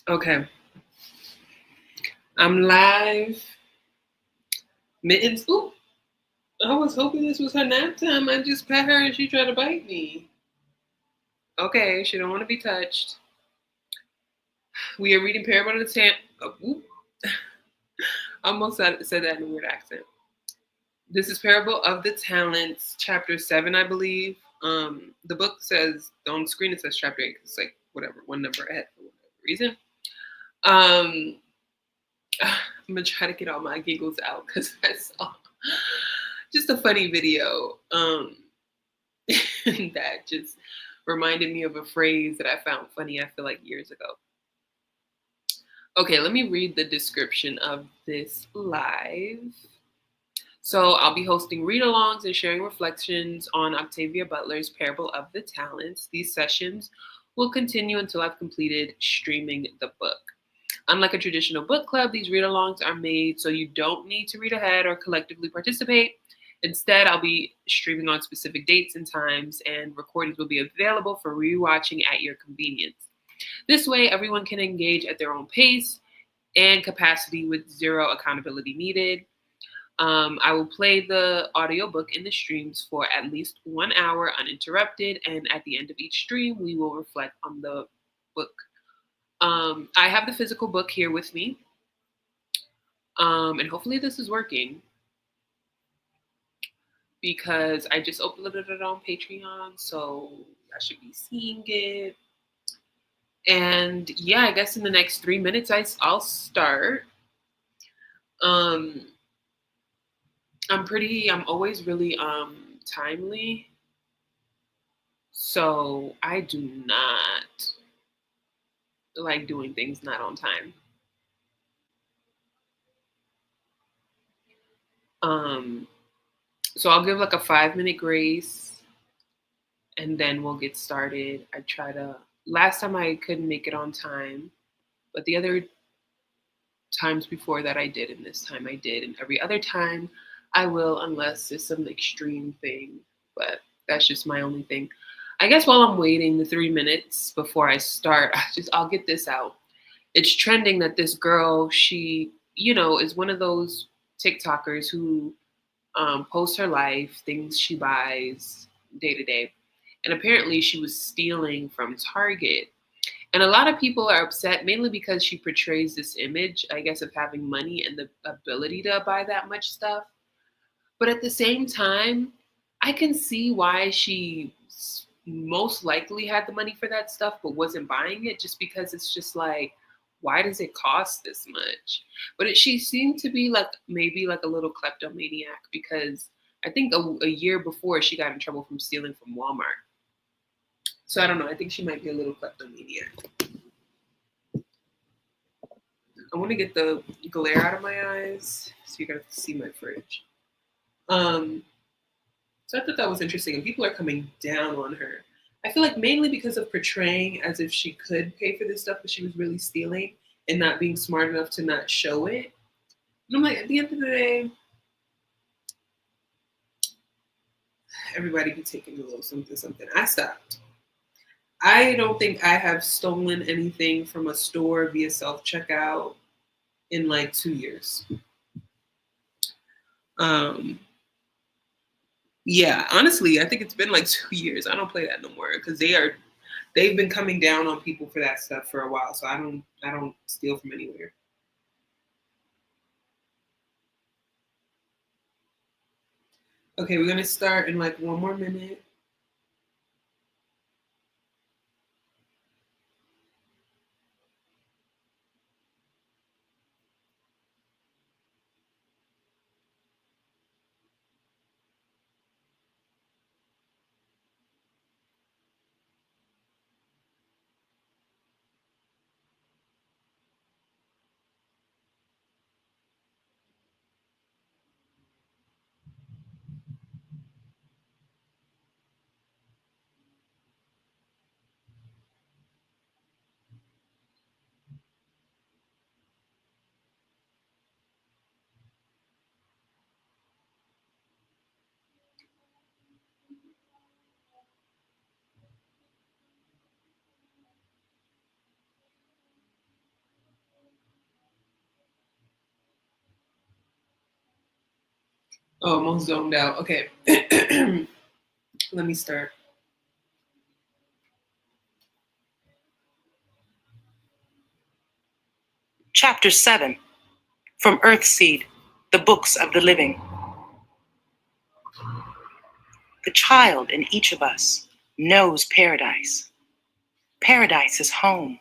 Okay, I'm live. Mittens. Ooh, I was hoping this was her nap time. I just pet her and she tried to bite me. Okay, she don't want to be touched. We are reading Parable of the Talents. I almost said that in a weird accent. This is Parable of the Talents, chapter 7, I believe. The book says, on screen it says chapter 8. It's like, whatever, one number ahead for whatever reason. I'm going to try to get all my giggles out because I saw just a funny video that just reminded me of a phrase that I found funny, I feel like years ago. Okay, let me read the description of this live. So I'll be hosting read-alongs and sharing reflections on Octavia Butler's Parable of the Talents. These sessions will continue until I've completed streaming the book. Unlike a traditional book club, these read-alongs are made so you don't need to read ahead or collectively participate. Instead, I'll be streaming on specific dates and times, and recordings will be available for rewatching at your convenience. This way, everyone can engage at their own pace and capacity with zero accountability needed. I will play the audiobook in the streams for at least 1 hour uninterrupted, and at the end of each stream, we will reflect on the book. I have the physical book here with me, and hopefully this is working because I just uploaded it on Patreon, so I should be seeing it. And yeah, I guess in the next 3 minutes, I'll start. I'm always really timely. So I do not like doing things not on time. So I'll give like a 5-minute grace and then we'll get started. Last time I couldn't make it on time, but the other times before that I did, and this time I did, and every other time I will, unless it's some extreme thing, but that's just my only thing. I guess while I'm waiting the 3 minutes before I start, I'll get this out. It's trending that this girl, she, is one of those TikTokers who posts her life, things she buys day to day. And apparently she was stealing from Target. And a lot of people are upset mainly because she portrays this image, I guess, of having money and the ability to buy that much stuff. But at the same time, I can see why she most likely had the money for that stuff but wasn't buying it, just because it's just like, why does it cost this much? But she seemed to be like maybe like a little kleptomaniac, because I think a year before she got in trouble from stealing from Walmart. So I don't know. I think she might be a little kleptomaniac. I want to get the glare out of my eyes so you guys can see my fridge. So I thought that was interesting, and people are coming down on her. I feel like mainly because of portraying as if she could pay for this stuff, but she was really stealing and not being smart enough to not show it. And I'm like, at the end of the day, everybody be taking a little something, something. I stopped. I don't think I have stolen anything from a store via self-checkout in like 2 years. Yeah, honestly, I think it's been like 2 years. I don't play that no more because they've been coming down on people for that stuff for a while. So I don't steal from anywhere. Okay, we're gonna start in like 1 more minute. Oh, almost zoned out. Okay. Let me start. Chapter 7 from Earthseed, The Books of the Living. The child in each of us knows paradise. Paradise is home.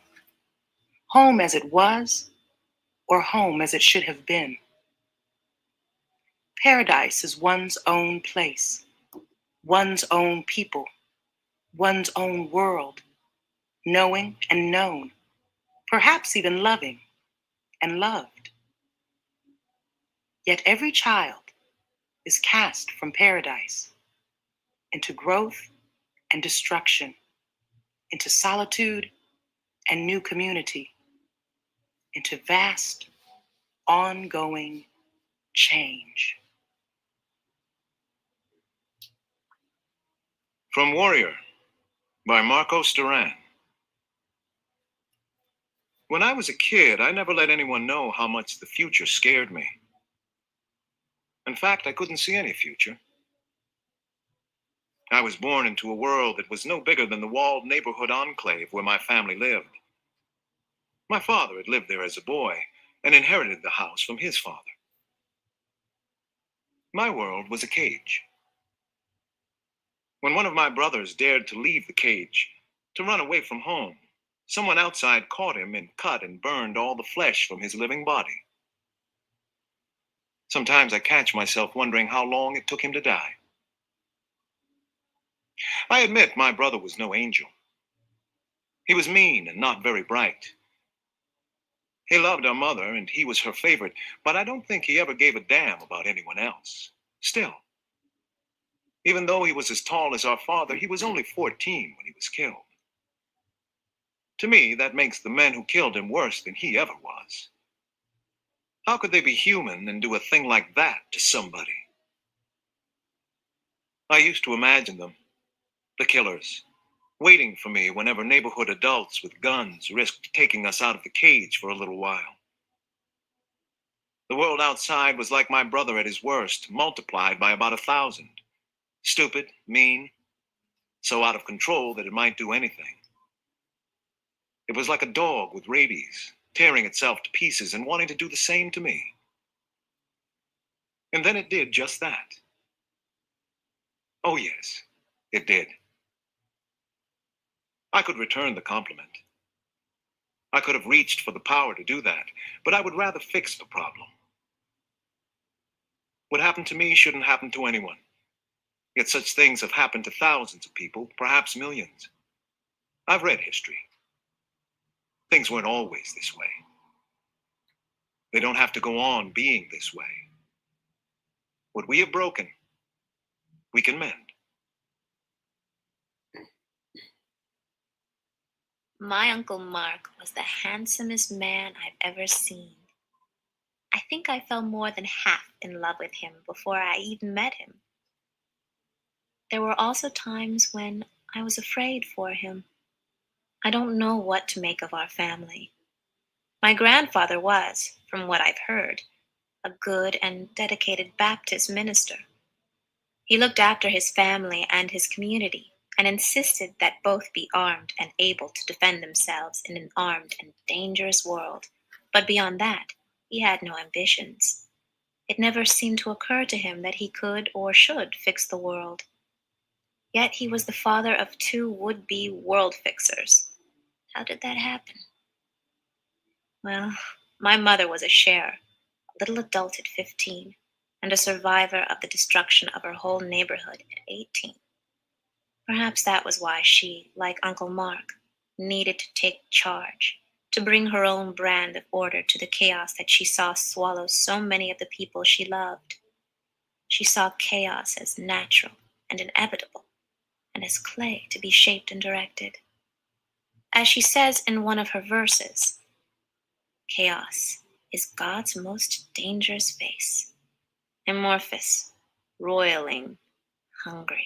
Home as it was, or home as it should have been. Paradise is one's own place, one's own people, one's own world, knowing and known, perhaps even loving and loved. Yet every child is cast from paradise into growth and destruction, into solitude and new community, into vast, ongoing change. From Warrior by Marcos Duran. When I was a kid, I never let anyone know how much the future scared me. In fact, I couldn't see any future. I was born into a world that was no bigger than the walled neighborhood enclave where my family lived. My father had lived there as a boy and inherited the house from his father. My world was a cage. When one of my brothers dared to leave the cage, to run away from home, someone outside caught him and cut and burned all the flesh from his living body. Sometimes I catch myself wondering how long it took him to die. I admit my brother was no angel. He was mean and not very bright. He loved our mother and he was her favorite, but I don't think he ever gave a damn about anyone else. Still, even though he was as tall as our father, he was only 14 when he was killed. To me, that makes the men who killed him worse than he ever was. How could they be human and do a thing like that to somebody? I used to imagine them, the killers, waiting for me whenever neighborhood adults with guns risked taking us out of the cage for a little while. The world outside was like my brother at his worst, multiplied by about 1,000. Stupid, mean, so out of control that it might do anything. It was like a dog with rabies, tearing itself to pieces and wanting to do the same to me. And then it did just that. Oh, yes, it did. I could return the compliment. I could have reached for the power to do that, but I would rather fix the problem. What happened to me shouldn't happen to anyone. Yet such things have happened to thousands of people, perhaps millions. I've read history. Things weren't always this way. They don't have to go on being this way. What we have broken, we can mend. My Uncle Mark was the handsomest man I've ever seen. I think I fell more than half in love with him before I even met him. There were also times when I was afraid for him. I don't know what to make of our family. My grandfather was, from what I've heard, a good and dedicated Baptist minister. He looked after his family and his community and insisted that both be armed and able to defend themselves in an armed and dangerous world. But beyond that, he had no ambitions. It never seemed to occur to him that he could or should fix the world. Yet he was the father of two would-be world fixers. How did that happen? Well, my mother was a sharer, a little adult at 15, and a survivor of the destruction of her whole neighborhood at 18. Perhaps that was why she, like Uncle Mark, needed to take charge, to bring her own brand of order to the chaos that she saw swallow so many of the people she loved. She saw chaos as natural and inevitable, and as clay to be shaped and directed. As she says in one of her verses, chaos is God's most dangerous face, amorphous, roiling, hungry.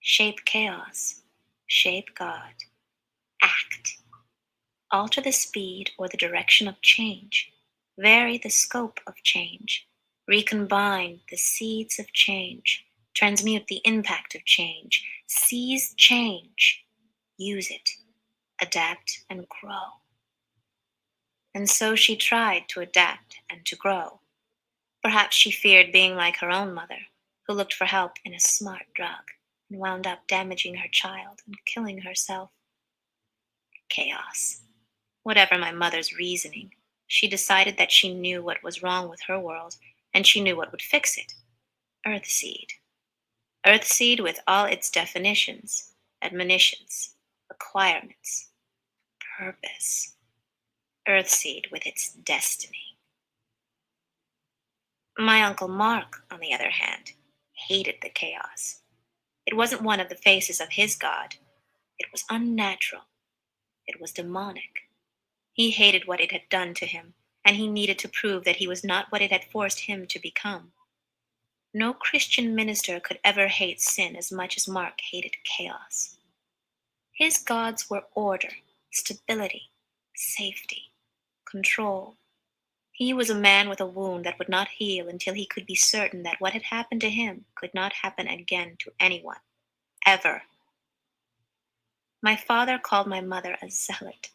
Shape chaos, shape God, act. Alter the speed or the direction of change, vary the scope of change, Recombine the seeds of change, transmute the impact of change, seize change, use it, adapt, and grow. And so she tried to adapt and to grow. Perhaps she feared being like her own mother, who looked for help in a smart drug and wound up damaging her child and killing herself. Chaos. Whatever my mother's reasoning, she decided that she knew what was wrong with her world, and she knew what would fix it. Earthseed. Earthseed with all its definitions, admonitions, requirements, purpose. Earthseed with its destiny. My Uncle Mark, on the other hand, hated the chaos. It wasn't one of the faces of his God. It was unnatural. It was demonic. He hated what it had done to him, and he needed to prove that he was not what it had forced him to become. No Christian minister could ever hate sin as much as Mark hated chaos. His gods were order, stability, safety, control. He was a man with a wound that would not heal until he could be certain that what had happened to him could not happen again to anyone, ever. My father called my mother a zealot.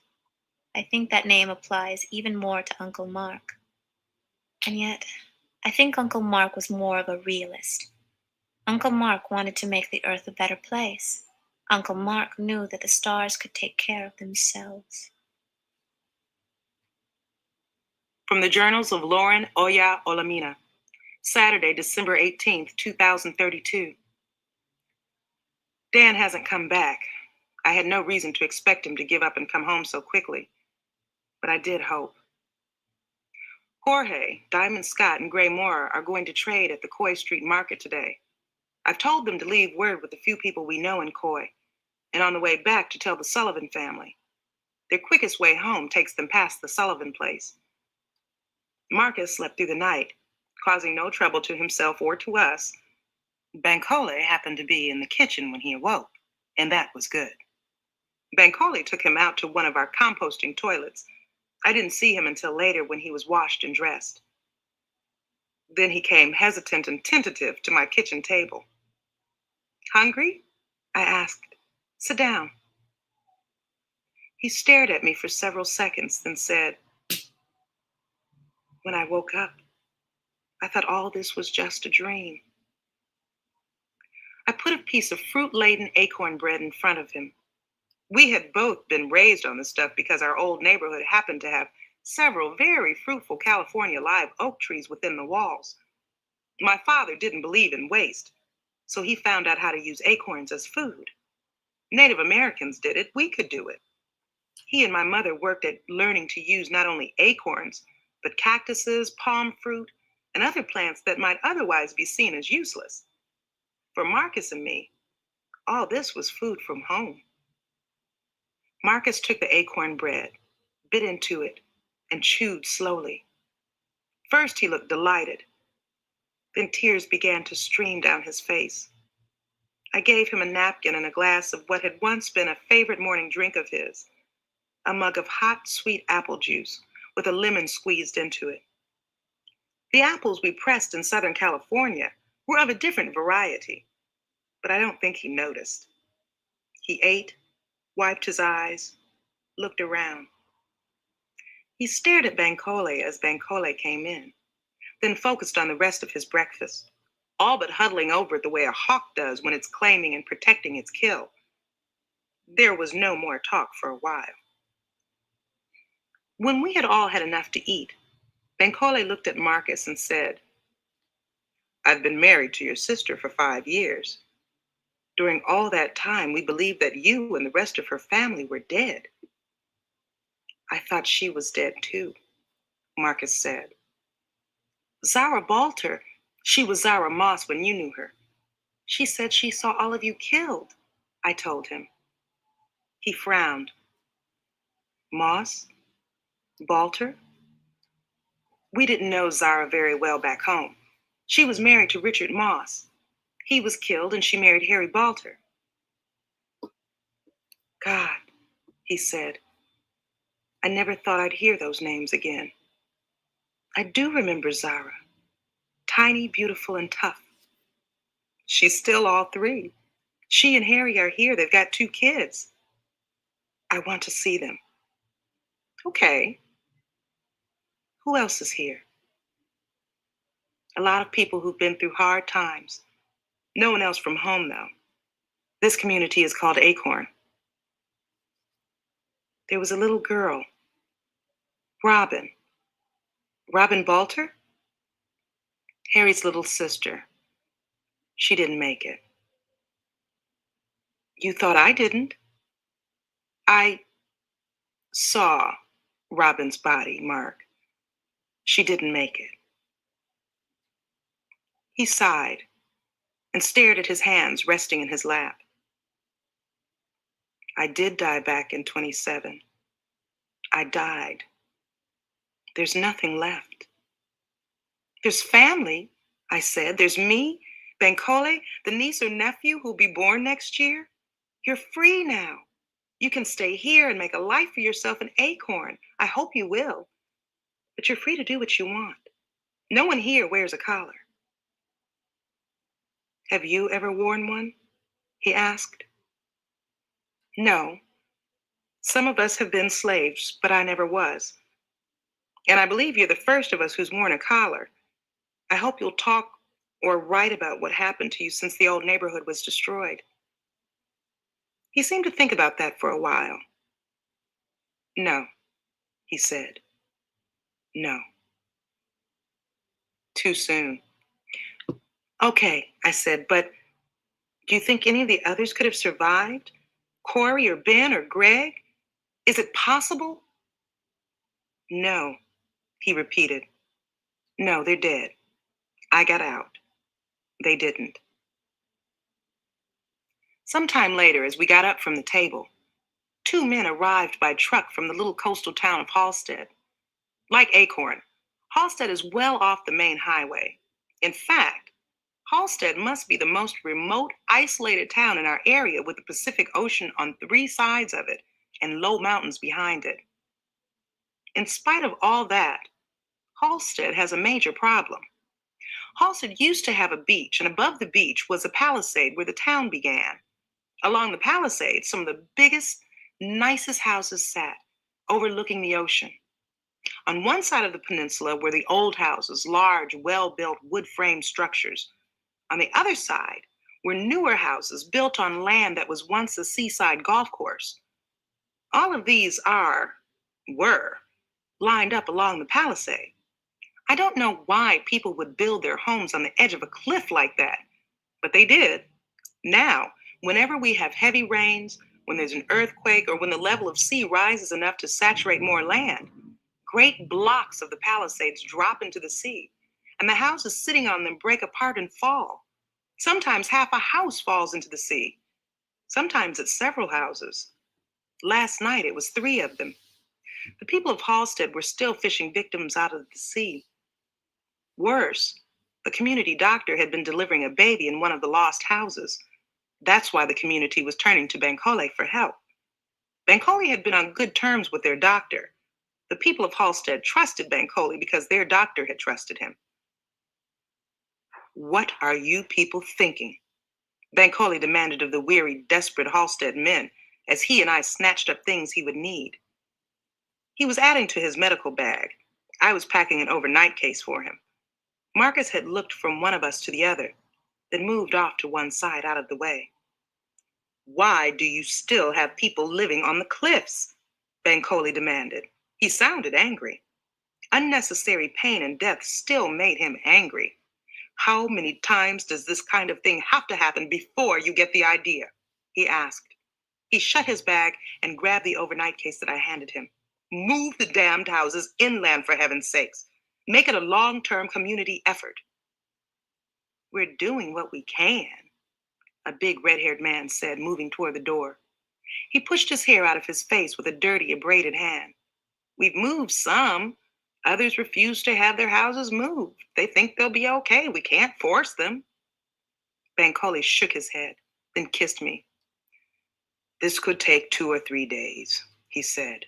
I think that name applies even more to Uncle Mark. And yet, I think Uncle Mark was more of a realist. Uncle Mark wanted to make the earth a better place. Uncle Mark knew that the stars could take care of themselves. From the Journals of Lauren Oya Olamina, Saturday, December 18th, 2032. Dan hasn't come back. I had no reason to expect him to give up and come home so quickly, but I did hope. Jorge, Diamond Scott, and Gray Moore are going to trade at the Coy Street Market today. I've told them to leave word with the few people we know in Coy, and on the way back to tell the Sullivan family. Their quickest way home takes them past the Sullivan place. Marcus slept through the night, causing no trouble to himself or to us. Bankole happened to be in the kitchen when he awoke, and that was good. Bankole took him out to one of our composting toilets. I didn't see him until later when he was washed and dressed. Then he came hesitant and tentative to my kitchen table. "Hungry?" I asked. "Sit down." He stared at me for several seconds, then said, "When I woke up, I thought all this was just a dream." I put a piece of fruit-laden acorn bread in front of him. We had both been raised on the stuff because our old neighborhood happened to have several very fruitful California live oak trees within the walls. My father didn't believe in waste, so he found out how to use acorns as food. Native Americans did it, we could do it. He and my mother worked at learning to use not only acorns, but cactuses, palm fruit, and other plants that might otherwise be seen as useless. For Marcus and me, all this was food from home. Marcus took the acorn bread, bit into it, and chewed slowly. First, he looked delighted. Then tears began to stream down his face. I gave him a napkin and a glass of what had once been a favorite morning drink of his, a mug of hot, sweet apple juice with a lemon squeezed into it. The apples we pressed in Southern California were of a different variety, but I don't think he noticed. He ate, wiped his eyes, looked around. He stared at Bankole as Bankole came in, then focused on the rest of his breakfast, all but huddling over it the way a hawk does when it's claiming and protecting its kill. There was no more talk for a while. When we had all had enough to eat, Bankole looked at Marcus and said, "I've been married to your sister for 5 years. During all that time, we believed that you and the rest of her family were dead." "I thought she was dead too," Marcus said. "Zara Balter, she was Zara Moss when you knew her. She said she saw all of you killed," I told him. He frowned. "Moss? Balter?" We didn't know Zara very well back home. She was married to Richard Moss. He was killed and she married Harry Balter. "God," he said, "I never thought I'd hear those names again. I do remember Zara. tiny, beautiful, and tough. She's still all three. She and Harry are here. They've got 2 kids. I want to see them. Okay. Who else is here? A lot of people who've been through hard times. No one else from home, though. This community is called Acorn. There was a little girl, Robin. Robin Balter? Harry's little sister. She didn't make it. You thought I didn't? I saw Robin's body, Mark. She didn't make it. He sighed and stared at his hands resting in his lap. I did die back in 27. I died. There's nothing left. There's family, I said. There's me, Bankole, the niece or nephew who'll be born next year. You're free now. You can stay here and make a life for yourself in Acorn. I hope you will. But you're free to do what you want. No one here wears a collar. Have you ever worn one? He asked. No. Some of us have been slaves, but I never was. And I believe you're the first of us who's worn a collar. I hope you'll talk or write about what happened to you since the old neighborhood was destroyed. He seemed to think about that for a while. No, he said. No. Too soon. Okay, I said, but do you think any of the others could have survived? Corey or Ben or Greg? Is it possible? No, he repeated. No, they're dead. I got out. They didn't. Sometime later, as we got up from the table, 2 men arrived by truck from the little coastal town of Halstead. Like Acorn, Halstead is well off the main highway. In fact, Halstead must be the most remote, isolated town in our area with the Pacific Ocean on 3 sides of it and low mountains behind it. In spite of all that, Halstead has a major problem. Halstead used to have a beach, and above the beach was a palisade where the town began. Along the palisade, some of the biggest, nicest houses sat, overlooking the ocean. On one side of the peninsula were the old houses, large, well-built wood frame structures. On the other side were newer houses built on land that was once a seaside golf course. All of these were lined up along the palisade. I don't know why people would build their homes on the edge of a cliff like that, but they did. Now, whenever we have heavy rains, when there's an earthquake, or when the level of sea rises enough to saturate more land, great blocks of the palisades drop into the sea, and the houses sitting on them break apart and fall. Sometimes half a house falls into the sea. Sometimes it's several houses. Last night it was 3 of them. The people of Halstead were still fishing victims out of the sea. Worse, the community doctor had been delivering a baby in one of the lost houses. That's why the community was turning to Bankole for help. Bankole had been on good terms with their doctor. The people of Halstead trusted Bankole because their doctor had trusted him. What are you people thinking? Bankole demanded of the weary, desperate Halstead men as he and I snatched up things he would need. He was adding to his medical bag. I was packing an overnight case for him. Marcus had looked from one of us to the other, then moved off to one side out of the way. Why do you still have people living on the cliffs? Bankole demanded. He sounded angry. Unnecessary pain and death still made him angry. How many times does this kind of thing have to happen before you get the idea? He asked. He shut his bag and grabbed the overnight case that I handed him. Move the damned houses inland, for heaven's sakes. Make it a long-term community effort. We're doing what we can, a big red-haired man said, moving toward the door. He pushed his hair out of his face with a dirty, abraded hand. We've moved some. Others refuse to have their houses moved. They think they'll be okay. We can't force them. Bankole shook his head, then kissed me. This could take 2 or 3 days, he said.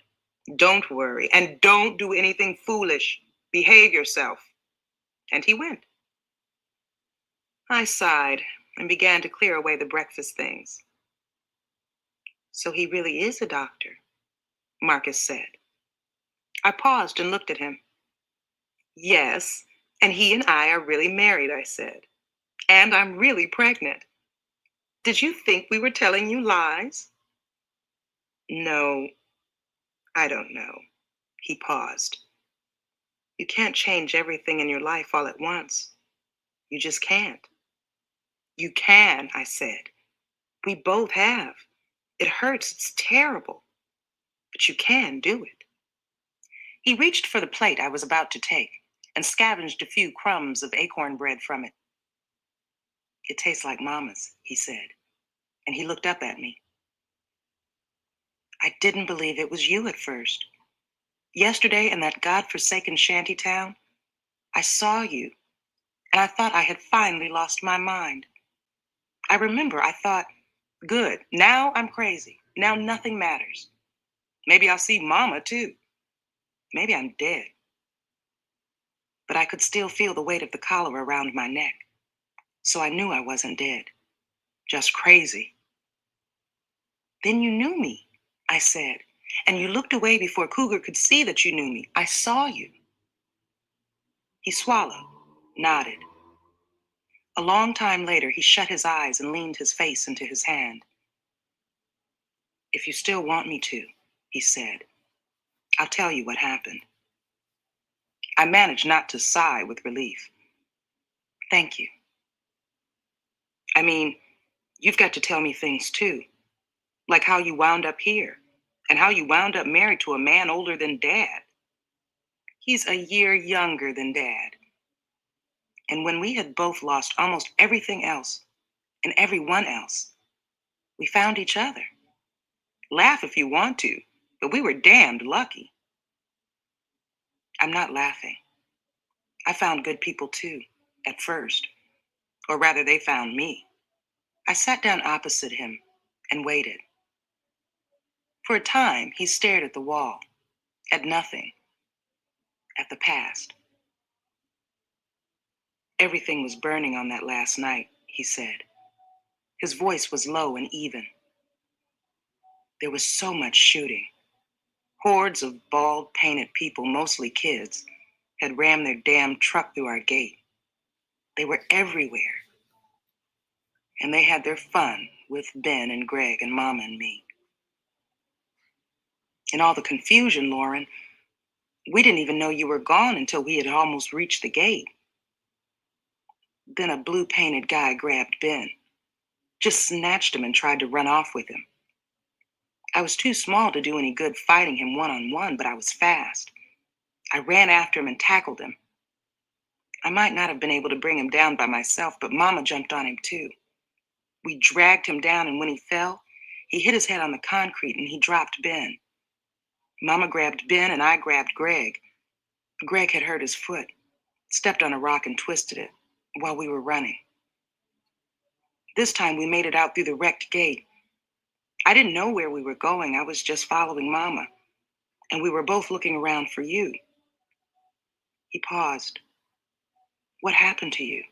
Don't worry, and don't do anything foolish. Behave yourself. And he went. I sighed and began to clear away the breakfast things. So he really is a doctor, Marcus said. I paused and looked at him. Yes, and he and I are really married, I said. And I'm really pregnant. Did you think we were telling you lies? No, I don't know. He paused. You can't change everything in your life all at once. You just can't. You can, I said. We both have. It hurts, it's terrible. But you can do it. He reached for the plate I was about to take and scavenged a few crumbs of acorn bread from it. It tastes like Mama's, he said, and he looked up at me. I didn't believe it was you at first. Yesterday in that godforsaken shanty town, I saw you, and I thought I had finally lost my mind. I remember I thought, good, now I'm crazy. Now nothing matters. Maybe I'll see Mama too. Maybe I'm dead. But I could still feel the weight of the collar around my neck. So I knew I wasn't dead, just crazy. Then you knew me, I said, and you looked away before Cougar could see that you knew me. I saw you. He swallowed, nodded. A long time later, he shut his eyes and leaned his face into his hand. If you still want me to, he said, I'll tell you what happened. I managed not to sigh with relief. Thank you. I mean, you've got to tell me things too, like how you wound up here and how you wound up married to a man older than Dad. He's a year younger than Dad. And when we had both lost almost everything else and everyone else, we found each other. Laugh if you want to, but we were damned lucky. I'm not laughing. I found good people too, at first. Or rather, they found me. I sat down opposite him and waited. For a time, he stared at the wall, at nothing, at the past. Everything was burning on that last night, he said. His voice was low and even. There was so much shooting. Hordes of bald, painted people, mostly kids, had rammed their damn truck through our gate. They were everywhere. And they had their fun with Ben and Greg and Mama and me. In all the confusion, Lauren, we didn't even know you were gone until we had almost reached the gate. Then a blue-painted guy grabbed Ben, just snatched him and tried to run off with him. I was too small to do any good fighting him one-on-one, but I was fast. I ran after him and tackled him. I might not have been able to bring him down by myself, but Mama jumped on him too. We dragged him down, and when he fell, he hit his head on the concrete and he dropped Ben. Mama grabbed Ben and I grabbed Greg. Greg had hurt his foot, stepped on a rock and twisted it while we were running. This time we made it out through the wrecked gate. I didn't know where we were going. I was just following Mama, and we were both looking around for you. He paused. What happened to you?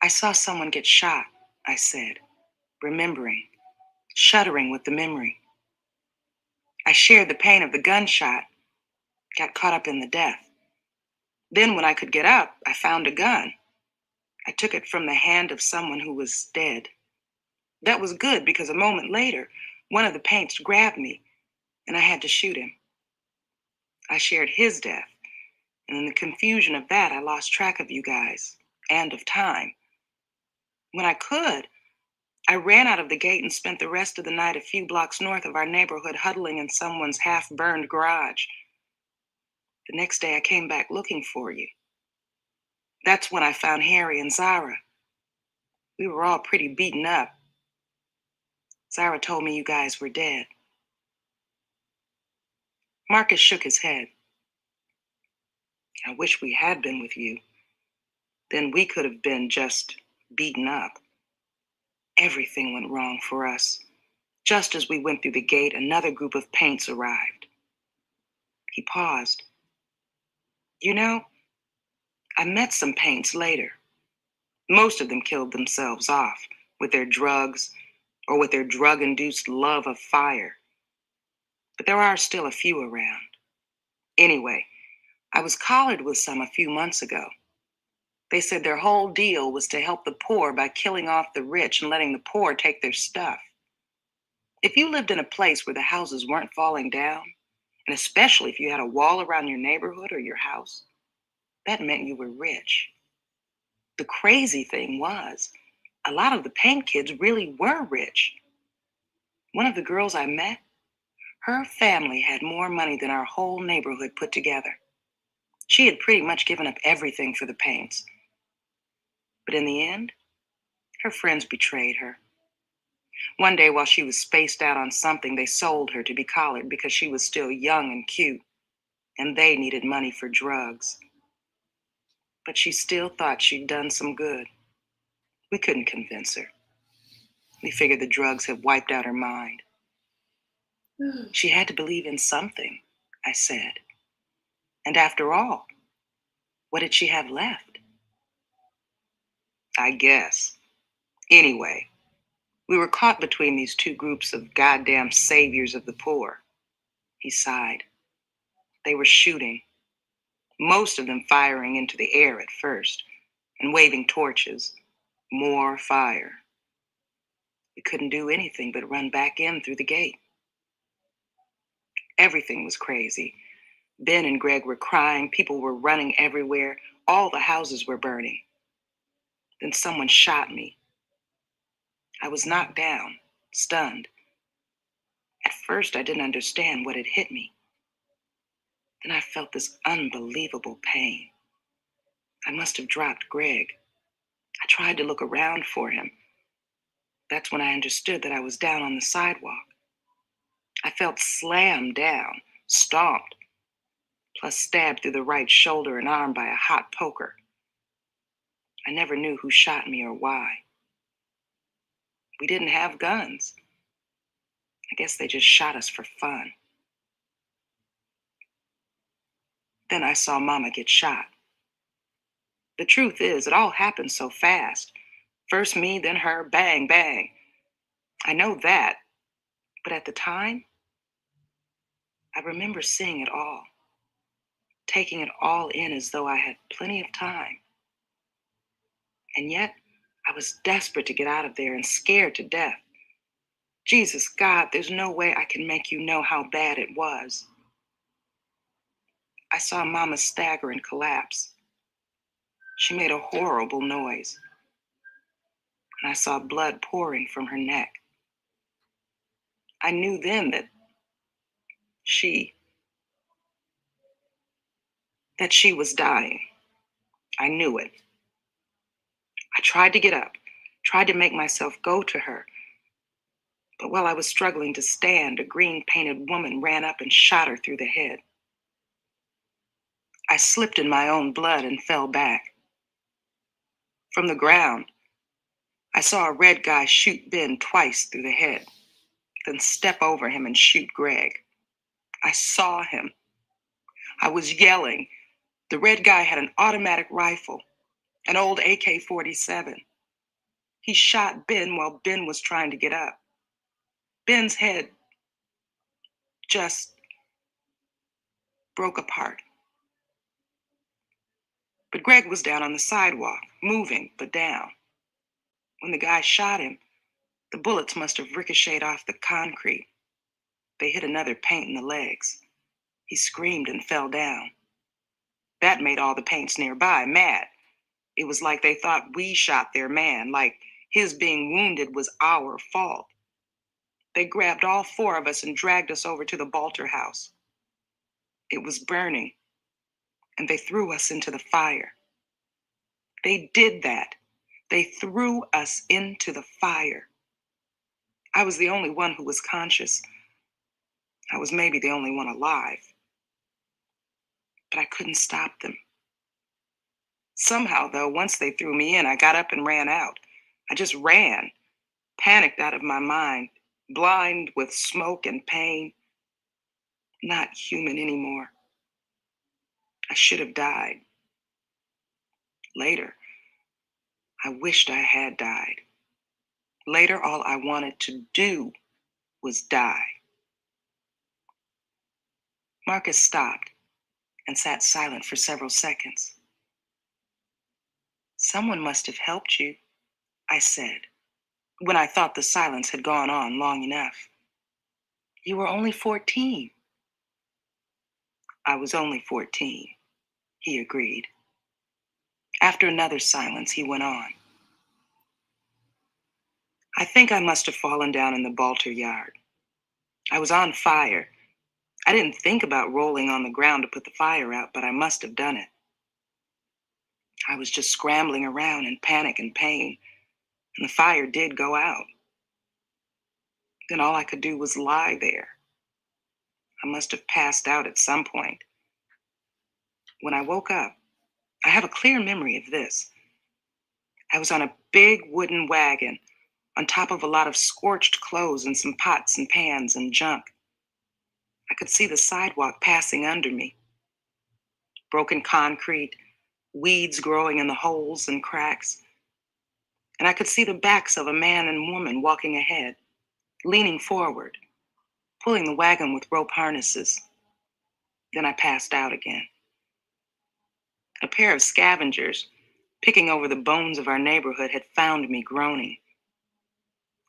I saw someone get shot, I said, remembering, shuddering with the memory. I shared the pain of the gunshot, got caught up in the death. Then when I could get up, I found a gun. I took it from the hand of someone who was dead. That was good because a moment later, one of the paints grabbed me and I had to shoot him. I shared his death, and in the confusion of that, I lost track of you guys and of time. When I could, I ran out of the gate and spent the rest of the night a few blocks north of our neighborhood, huddling in someone's half-burned garage. The next day I came back looking for you. That's when I found Harry and Zara. We were all pretty beaten up. Zara told me you guys were dead. Marcus shook his head. I wish we had been with you. Then we could have been just beaten up. Everything went wrong for us. Just as we went through the gate, another group of paints arrived. He paused. You know, I met some paints later, Most of them killed themselves off with their drugs or with their drug-induced love of fire. But there are still a few around. Anyway, I was collared with some a few months ago. They said their whole deal was to help the poor by killing off the rich and letting the poor take their stuff. If you lived in a place where the houses weren't falling down, and especially if you had a wall around your neighborhood or your house, that meant you were rich. The crazy thing was, a lot of the paint kids really were rich. One of the girls I met, her family had more money than our whole neighborhood put together. She had pretty much given up everything for the paints. But in the end, her friends betrayed her. One day while she was spaced out on something, they sold her to be collared because she was still young and cute, and they needed money for drugs. But she still thought she'd done some good. We couldn't convince her. We figured the drugs had wiped out her mind. She had to believe in something, I said. And after all, what did she have left? I guess. Anyway, we were caught between these two groups of goddamn saviors of the poor. He sighed. They were shooting, most of them firing into the air at first and waving torches. More fire. We couldn't do anything but run back in through the gate. Everything was crazy. Ben and Greg were crying. People were running everywhere. All the houses were burning. Then someone shot me. I was knocked down, stunned. At first, I didn't understand what had hit me. Then I felt this unbelievable pain. I must have dropped Greg. I tried to look around for him. That's when I understood that I was down on the sidewalk. I felt slammed down, stomped, plus stabbed through the right shoulder and arm by a hot poker. I never knew who shot me or why. We didn't have guns. I guess they just shot us for fun. Then I saw Mama get shot. The truth is, it all happened so fast. First me, then her, bang, bang. I know that, but at the time, I remember seeing it all, taking it all in as though I had plenty of time. And yet, I was desperate to get out of there and scared to death. Jesus, God, there's no way I can make you know how bad it was. I saw Mama stagger and collapse. She made a horrible noise, and I saw blood pouring from her neck. I knew then that she was dying. I knew it. I tried to get up, tried to make myself go to her. But while I was struggling to stand, a green-painted woman ran up and shot her through the head. I slipped in my own blood and fell back. From the ground, I saw a red guy shoot Ben twice through the head, then step over him and shoot Greg. I saw him. I was yelling. The red guy had an automatic rifle, an old AK-47. He shot Ben while Ben was trying to get up. Ben's head just broke apart. But Greg was down on the sidewalk, moving, but down. When the guy shot him, the bullets must have ricocheted off the concrete. They hit another paint in the legs. He screamed and fell down. That made all the paints nearby mad. It was like they thought we shot their man, like his being wounded was our fault. They grabbed all four of us and dragged us over to the Balter house. It was burning, and they threw us into the fire. They did that. They threw us into the fire. I was the only one who was conscious. I was maybe the only one alive. But I couldn't stop them. Somehow, though, once they threw me in, I got up and ran out. I just ran, panicked out of my mind, blind with smoke and pain, not human anymore. I should have died. Later, I wished I had died. Later, all I wanted to do was die. Marcus stopped and sat silent for several seconds. Someone must have helped you, I said, when I thought the silence had gone on long enough. You were only 14. I was only 14, he agreed. After another silence, he went on. I think I must have fallen down in the Balter yard. I was on fire. I didn't think about rolling on the ground to put the fire out, but I must have done it. I was just scrambling around in panic and pain, and the fire did go out. Then all I could do was lie there. I must have passed out at some point. When I woke up, I have a clear memory of this. I was on a big wooden wagon on top of a lot of scorched clothes and some pots and pans and junk. I could see the sidewalk passing under me. Broken concrete, weeds growing in the holes and cracks. And I could see the backs of a man and woman walking ahead, leaning forward, pulling the wagon with rope harnesses. Then I passed out again. A pair of scavengers, picking over the bones of our neighborhood, had found me groaning.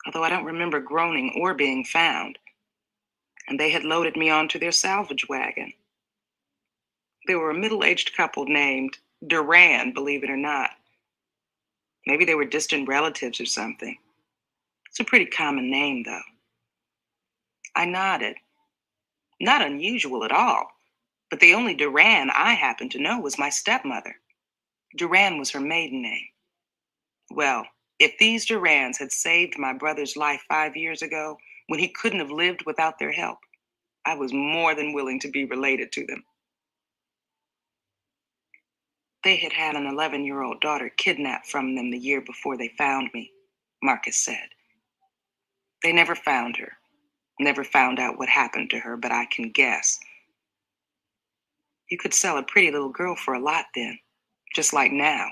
Although I don't remember groaning or being found. And they had loaded me onto their salvage wagon. They were a middle-aged couple named Duran, believe it or not. Maybe they were distant relatives or something. It's a pretty common name, though. I nodded. Not unusual at all, but the only Duran I happened to know was my stepmother. Duran was her maiden name. Well, if these Durans had saved my brother's life 5 years ago, when he couldn't have lived without their help, I was more than willing to be related to them. They had had an 11-year-old daughter kidnapped from them the year before they found me, Marcus said. They never found her, never found out what happened to her, but I can guess. You could sell a pretty little girl for a lot then, just like now.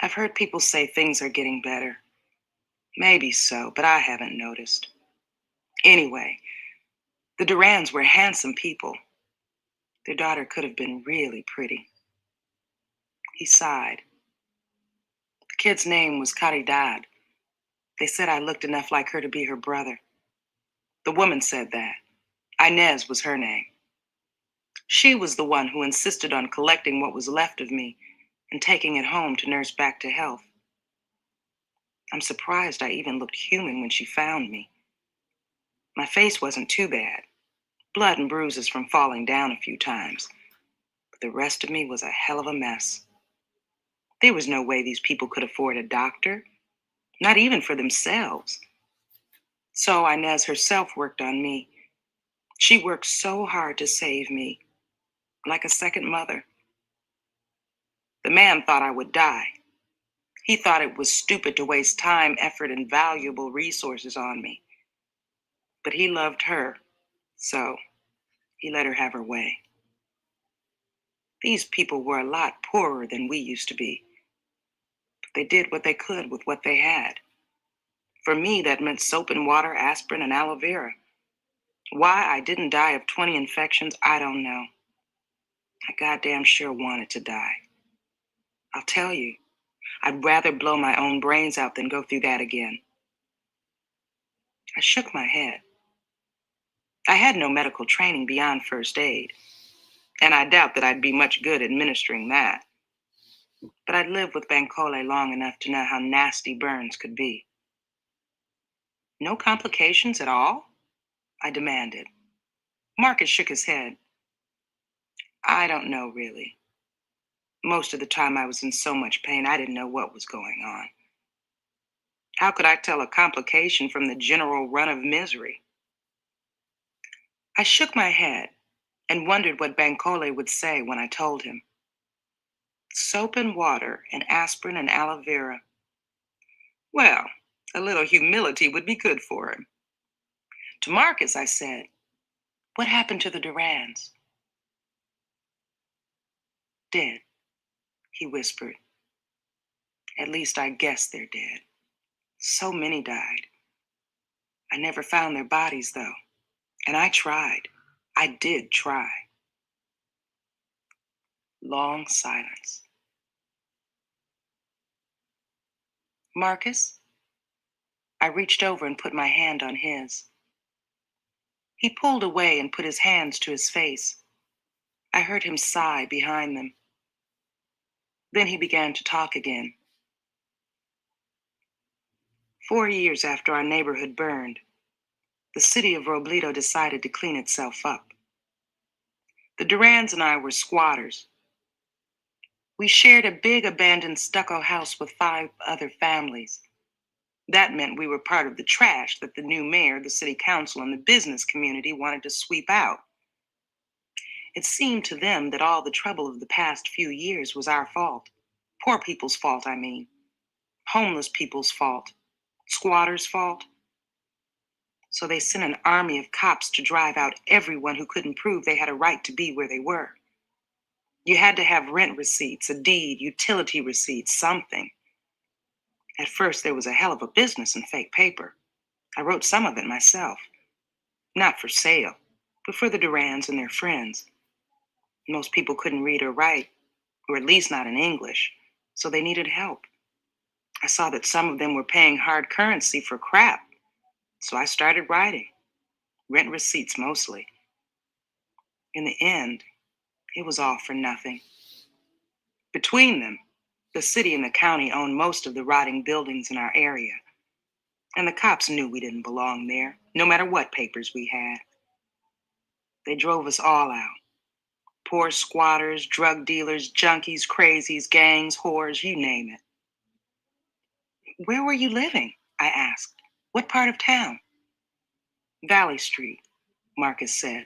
I've heard people say things are getting better. Maybe so, but I haven't noticed. Anyway, the Durans were handsome people. Their daughter could have been really pretty. He sighed. The kid's name was Caridad. They said I looked enough like her to be her brother. The woman said that. Inez was her name. She was the one who insisted on collecting what was left of me and taking it home to nurse back to health. I'm surprised I even looked human when she found me. My face wasn't too bad. Blood and bruises from falling down a few times. But the rest of me was a hell of a mess. There was no way these people could afford a doctor, not even for themselves. So Inez herself worked on me. She worked so hard to save me, like a second mother. The man thought I would die. He thought it was stupid to waste time, effort, and valuable resources on me. But he loved her, so he let her have her way. These people were a lot poorer than we used to be. But they did what they could with what they had. For me, that meant soap and water, aspirin, and aloe vera. Why I didn't die of 20 infections, I don't know. I goddamn sure wanted to die. I'll tell you, I'd rather blow my own brains out than go through that again. I shook my head. I had no medical training beyond first aid, and I doubt that I'd be much good administering that. But I'd lived with Bancole long enough to know how nasty burns could be. No complications at all? I demanded. Marcus shook his head. I don't know, really. Most of the time I was in so much pain, I didn't know what was going on. How could I tell a complication from the general run of misery? I shook my head and wondered what Bancole would say when I told him. Soap and water and aspirin and aloe vera. Well, a little humility would be good for him. To Marcus, I said, what happened to the Durans? Dead, he whispered. At least I guess they're dead. So many died. I never found their bodies, though. And I tried. I did try. Long silence. Marcus? I reached over and put my hand on his. He pulled away and put his hands to his face. I heard him sigh behind them. Then he began to talk again. 4 years after our neighborhood burned, the city of Robledo decided to clean itself up. The Durans and I were squatters. We shared a big abandoned stucco house with 5 other families. That meant we were part of the trash that the new mayor, the city council, and the business community wanted to sweep out. It seemed to them that all the trouble of the past few years was our fault. Poor people's fault, I mean. Homeless people's fault. Squatters' fault. So they sent an army of cops to drive out everyone who couldn't prove they had a right to be where they were. You had to have rent receipts, a deed, utility receipts, something. At first, there was a hell of a business in fake paper. I wrote some of it myself. Not for sale, but for the Durans and their friends. Most people couldn't read or write, or at least not in English, so they needed help. I saw that some of them were paying hard currency for crap, so I started writing. Rent receipts mostly. In the end, it was all for nothing. Between them, the city and the county owned most of the rotting buildings in our area, and the cops knew we didn't belong there, no matter what papers we had. They drove us all out. Poor squatters, drug dealers, junkies, crazies, gangs, whores, you name it. Where were you living? I asked. What part of town? Valley Street, Marcus said.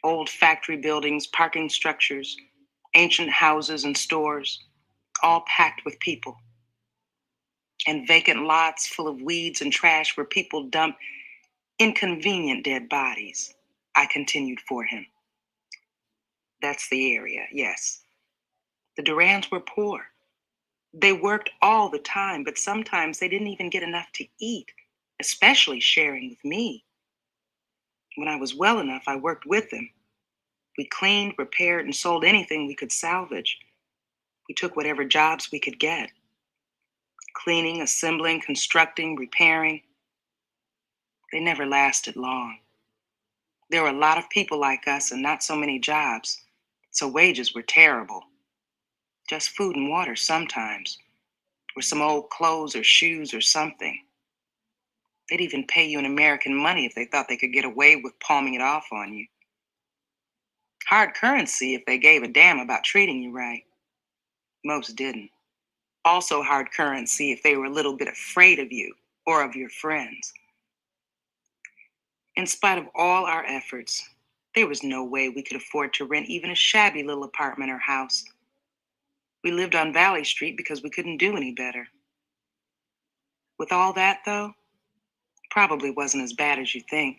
Old factory buildings, parking structures, ancient houses and stores, all packed with people. And vacant lots full of weeds and trash where people dump inconvenient dead bodies. I continued for him. That's the area, yes. The Durans were poor. They worked all the time, but sometimes they didn't even get enough to eat, especially sharing with me. When I was well enough, I worked with them. We cleaned, repaired, and sold anything we could salvage. We took whatever jobs we could get. Cleaning, assembling, constructing, repairing. They never lasted long. There were a lot of people like us and not so many jobs, so wages were terrible. Just food and water sometimes, or some old clothes or shoes or something. They'd even pay you in American money if they thought they could get away with palming it off on you. Hard currency if they gave a damn about treating you right. Most didn't. Also hard currency if they were a little bit afraid of you or of your friends. In spite of all our efforts, there was no way we could afford to rent even a shabby little apartment or house. We lived on Valley Street because we couldn't do any better. With all that, though, probably wasn't as bad as you think.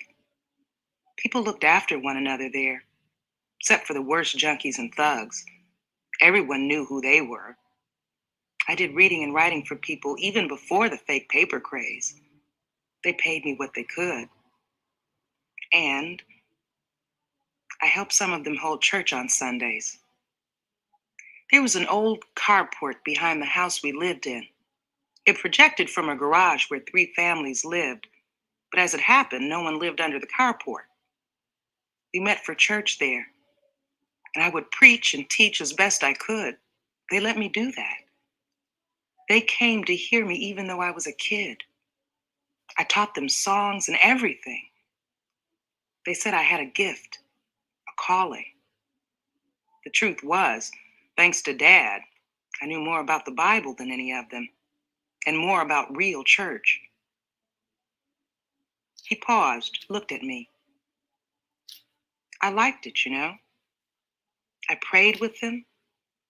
People looked after one another there, except for the worst junkies and thugs. Everyone knew who they were. I did reading and writing for people even before the fake paper craze. They paid me what they could. And I helped some of them hold church on Sundays. There was an old carport behind the house we lived in. It projected from a garage where 3 families lived, but as it happened, no one lived under the carport. We met for church there, and I would preach and teach as best I could. They let me do that. They came to hear me even though I was a kid. I taught them songs and everything. They said I had a gift, a calling. The truth was, thanks to Dad, I knew more about the Bible than any of them, and more about real church. He paused, looked at me. I liked it, you know. I prayed with them,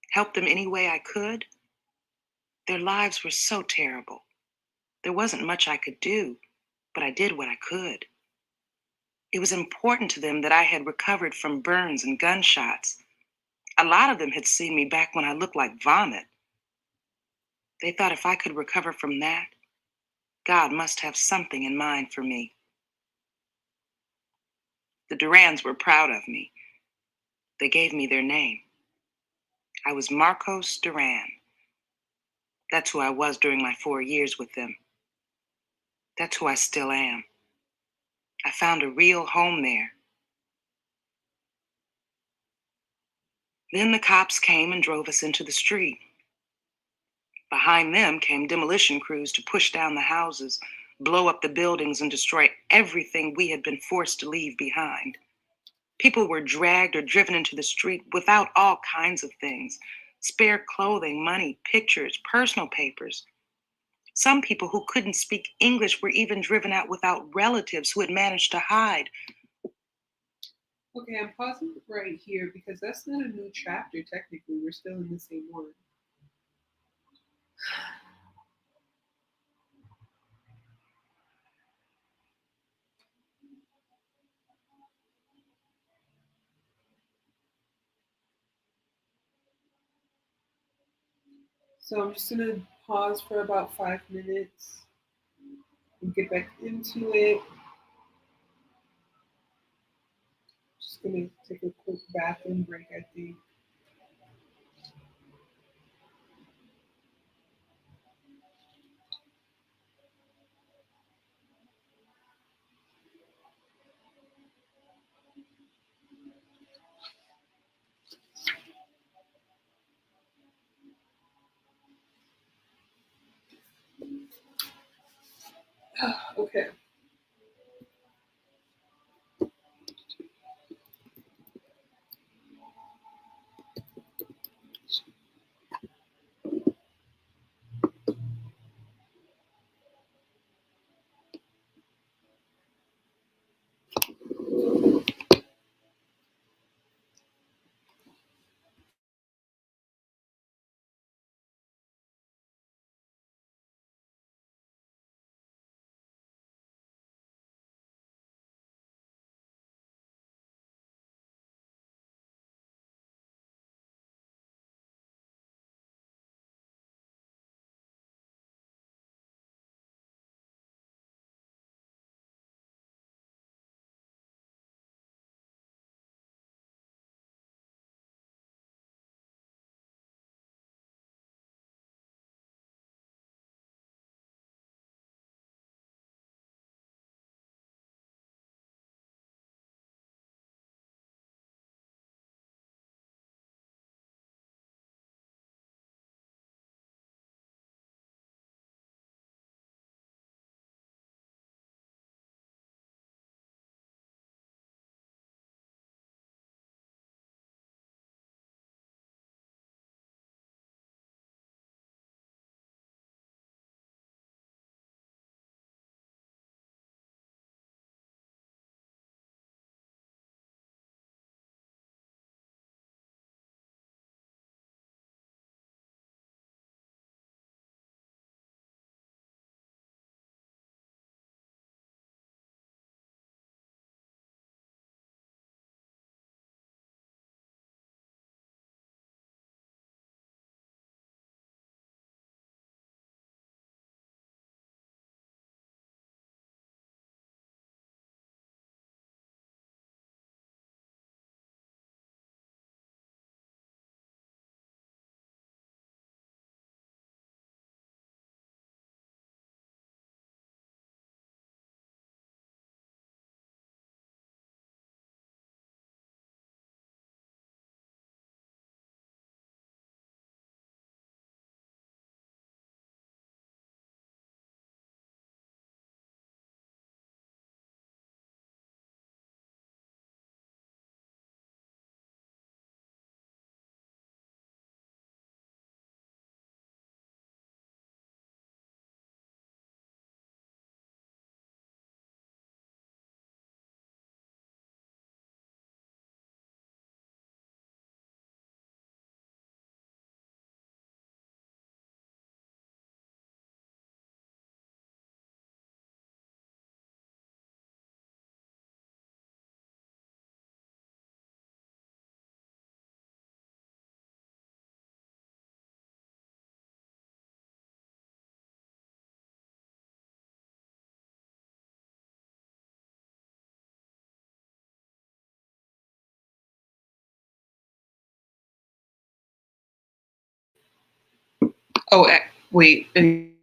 helped them any way I could. Their lives were so terrible. There wasn't much I could do, but I did what I could. It was important to them that I had recovered from burns and gunshots. A lot of them had seen me back when I looked like vomit. They thought if I could recover from that, God must have something in mind for me. The Durans were proud of me. They gave me their name. I was Marcos Duran. That's who I was during my 4 years with them. That's who I still am. I found a real home there. Then the cops came and drove us into the street. Behind them came demolition crews to push down the houses, blow up the buildings, and destroy everything we had been forced to leave behind. People were dragged or driven into the street without all kinds of things: spare clothing, money, pictures, personal papers. Some people who couldn't speak English were even driven out without relatives who had managed to hide. Okay, I'm pausing right here because that's not a new chapter, technically. We're still in the same one. So I'm just going to pause for about 5 minutes and get back into it. Just going to take a quick bathroom break, I think. Okay. Oh, wait. And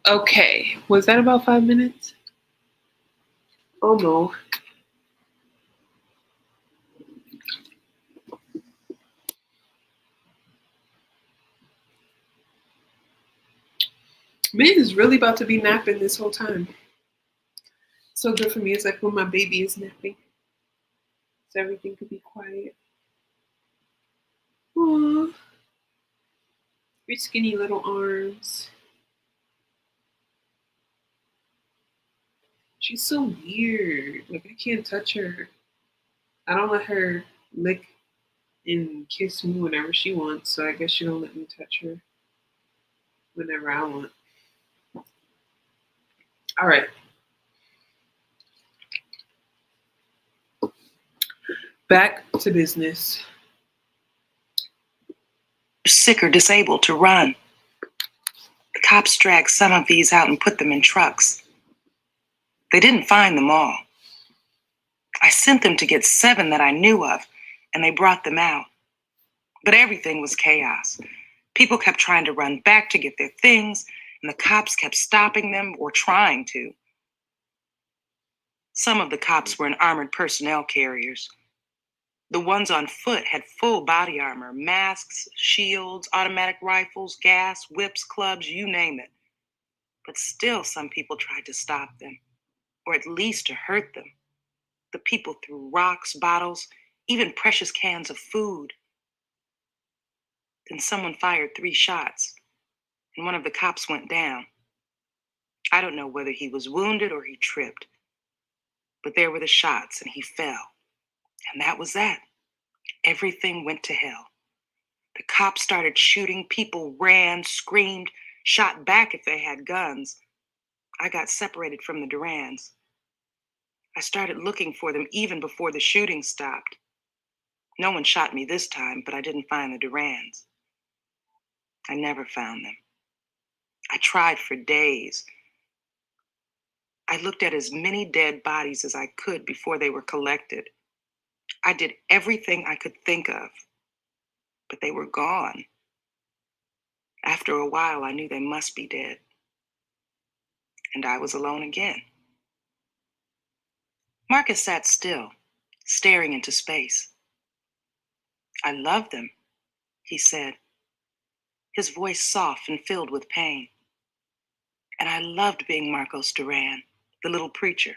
okay. Was that about 5 minutes? Oh no. Man is really about to be napping this whole time. So good for me. It's like when my baby is napping. So everything could be quiet. Aww. Your skinny little arms. She's so weird. Like I can't touch her. I don't let her lick and kiss me whenever she wants, so I guess she don't let me touch her whenever I want. All right. Back to business. Sick or disabled to run. The cops dragged some of these out and put them in trucks. They didn't find them all. I sent them to get 7 that I knew of, and they brought them out. But everything was chaos. People kept trying to run back to get their things, and the cops kept stopping them or trying to. Some of the cops were in armored personnel carriers. The ones on foot had full body armor, masks, shields, automatic rifles, gas, whips, clubs, you name it. But still, some people tried to stop them, or at least to hurt them. The people threw rocks, bottles, even precious cans of food. Then someone fired 3 shots, and one of the cops went down. I don't know whether he was wounded or he tripped, but there were the shots, and he fell. And that was that. Everything went to hell. The cops started shooting. People ran, screamed, shot back if they had guns. I got separated from the Durans. I started looking for them even before the shooting stopped. No one shot me this time, but I didn't find the Durans. I never found them. I tried for days. I looked at as many dead bodies as I could before they were collected. I did everything I could think of, but they were gone. After a while, I knew they must be dead. And I was alone again. Marcus sat still, staring into space. I love them, he said, his voice soft and filled with pain. And I loved being Marcos Duran, the little preacher.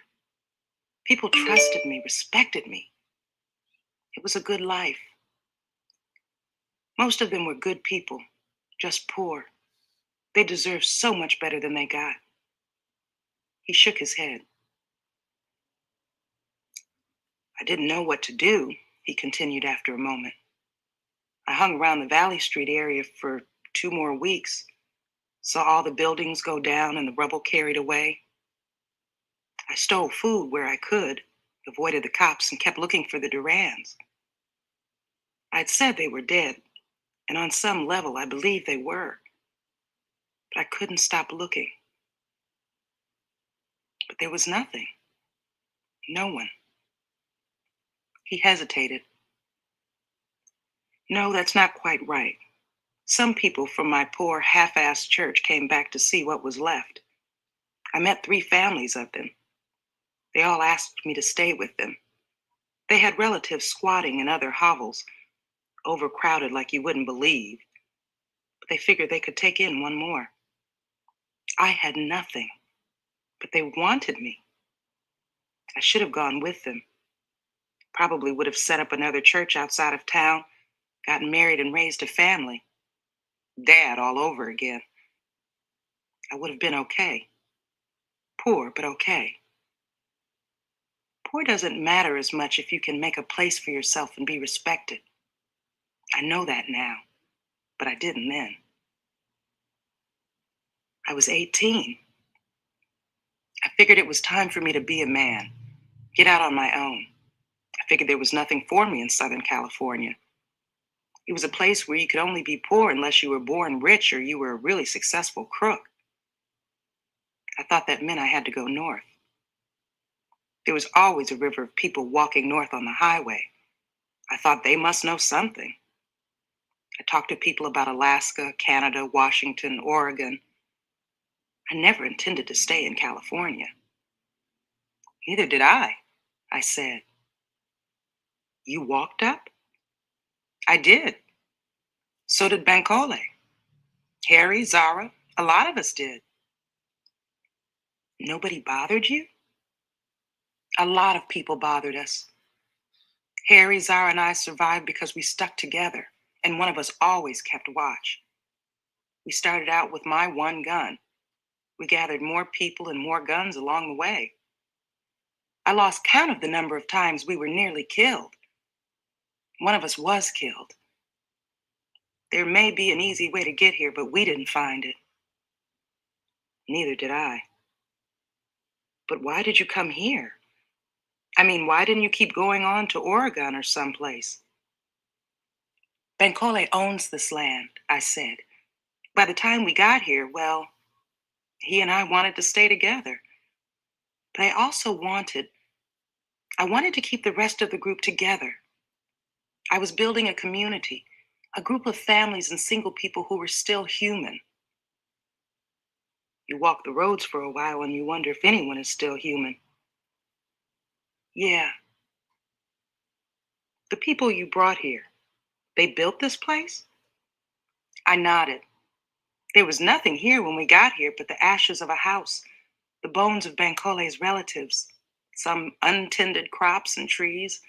People trusted me, respected me. It was a good life. Most of them were good people, just poor. They deserved so much better than they got. He shook his head. I didn't know what to do, he continued after a moment. I hung around the Valley Street area for 2 more weeks, saw all the buildings go down and the rubble carried away. I stole food where I could, avoided the cops, and kept looking for the Durans. I'd said they were dead, and on some level I believed they were. But I couldn't stop looking. But there was nothing. No one. He hesitated. No, that's not quite right. Some people from my poor, half-assed church came back to see what was left. I met 3 families of them. They all asked me to stay with them. They had relatives squatting in other hovels, overcrowded like you wouldn't believe. But they figured they could take in one more. I had nothing, but they wanted me. I should have gone with them. Probably would have set up another church outside of town, gotten married and raised a family. Dad all over again. I would have been okay. Poor, but okay. Poor doesn't matter as much if you can make a place for yourself and be respected. I know that now, but I didn't then. I was 18. I figured it was time for me to be a man, get out on my own. I figured there was nothing for me in Southern California. It was a place where you could only be poor unless you were born rich or you were a really successful crook. I thought that meant I had to go north. There was always a river of people walking north on the highway. I thought they must know something. I talked to people about Alaska, Canada, Washington, Oregon. I never intended to stay in California. Neither did I said. You walked up? I did. So did Bankole. Harry, Zara, a lot of us did. Nobody bothered you? A lot of people bothered us. Harry, Zara, and I survived because we stuck together, and one of us always kept watch. We started out with my one gun. We gathered more people and more guns along the way. I lost count of the number of times we were nearly killed. One of us was killed. There may be an easy way to get here, but we didn't find it. Neither did I. But why did you come here? I mean, why didn't you keep going on to Oregon or someplace? Bankole owns this land, I said. By the time we got here, well, he and I wanted to stay together. But I also wanted to keep the rest of the group together. I was building a community, a group of families and single people who were still human. You walk the roads for a while and you wonder if anyone is still human. Yeah. The people you brought here, they built this place? I nodded. There was nothing here when we got here but the ashes of a house, the bones of Bankole's relatives, some untended crops and trees,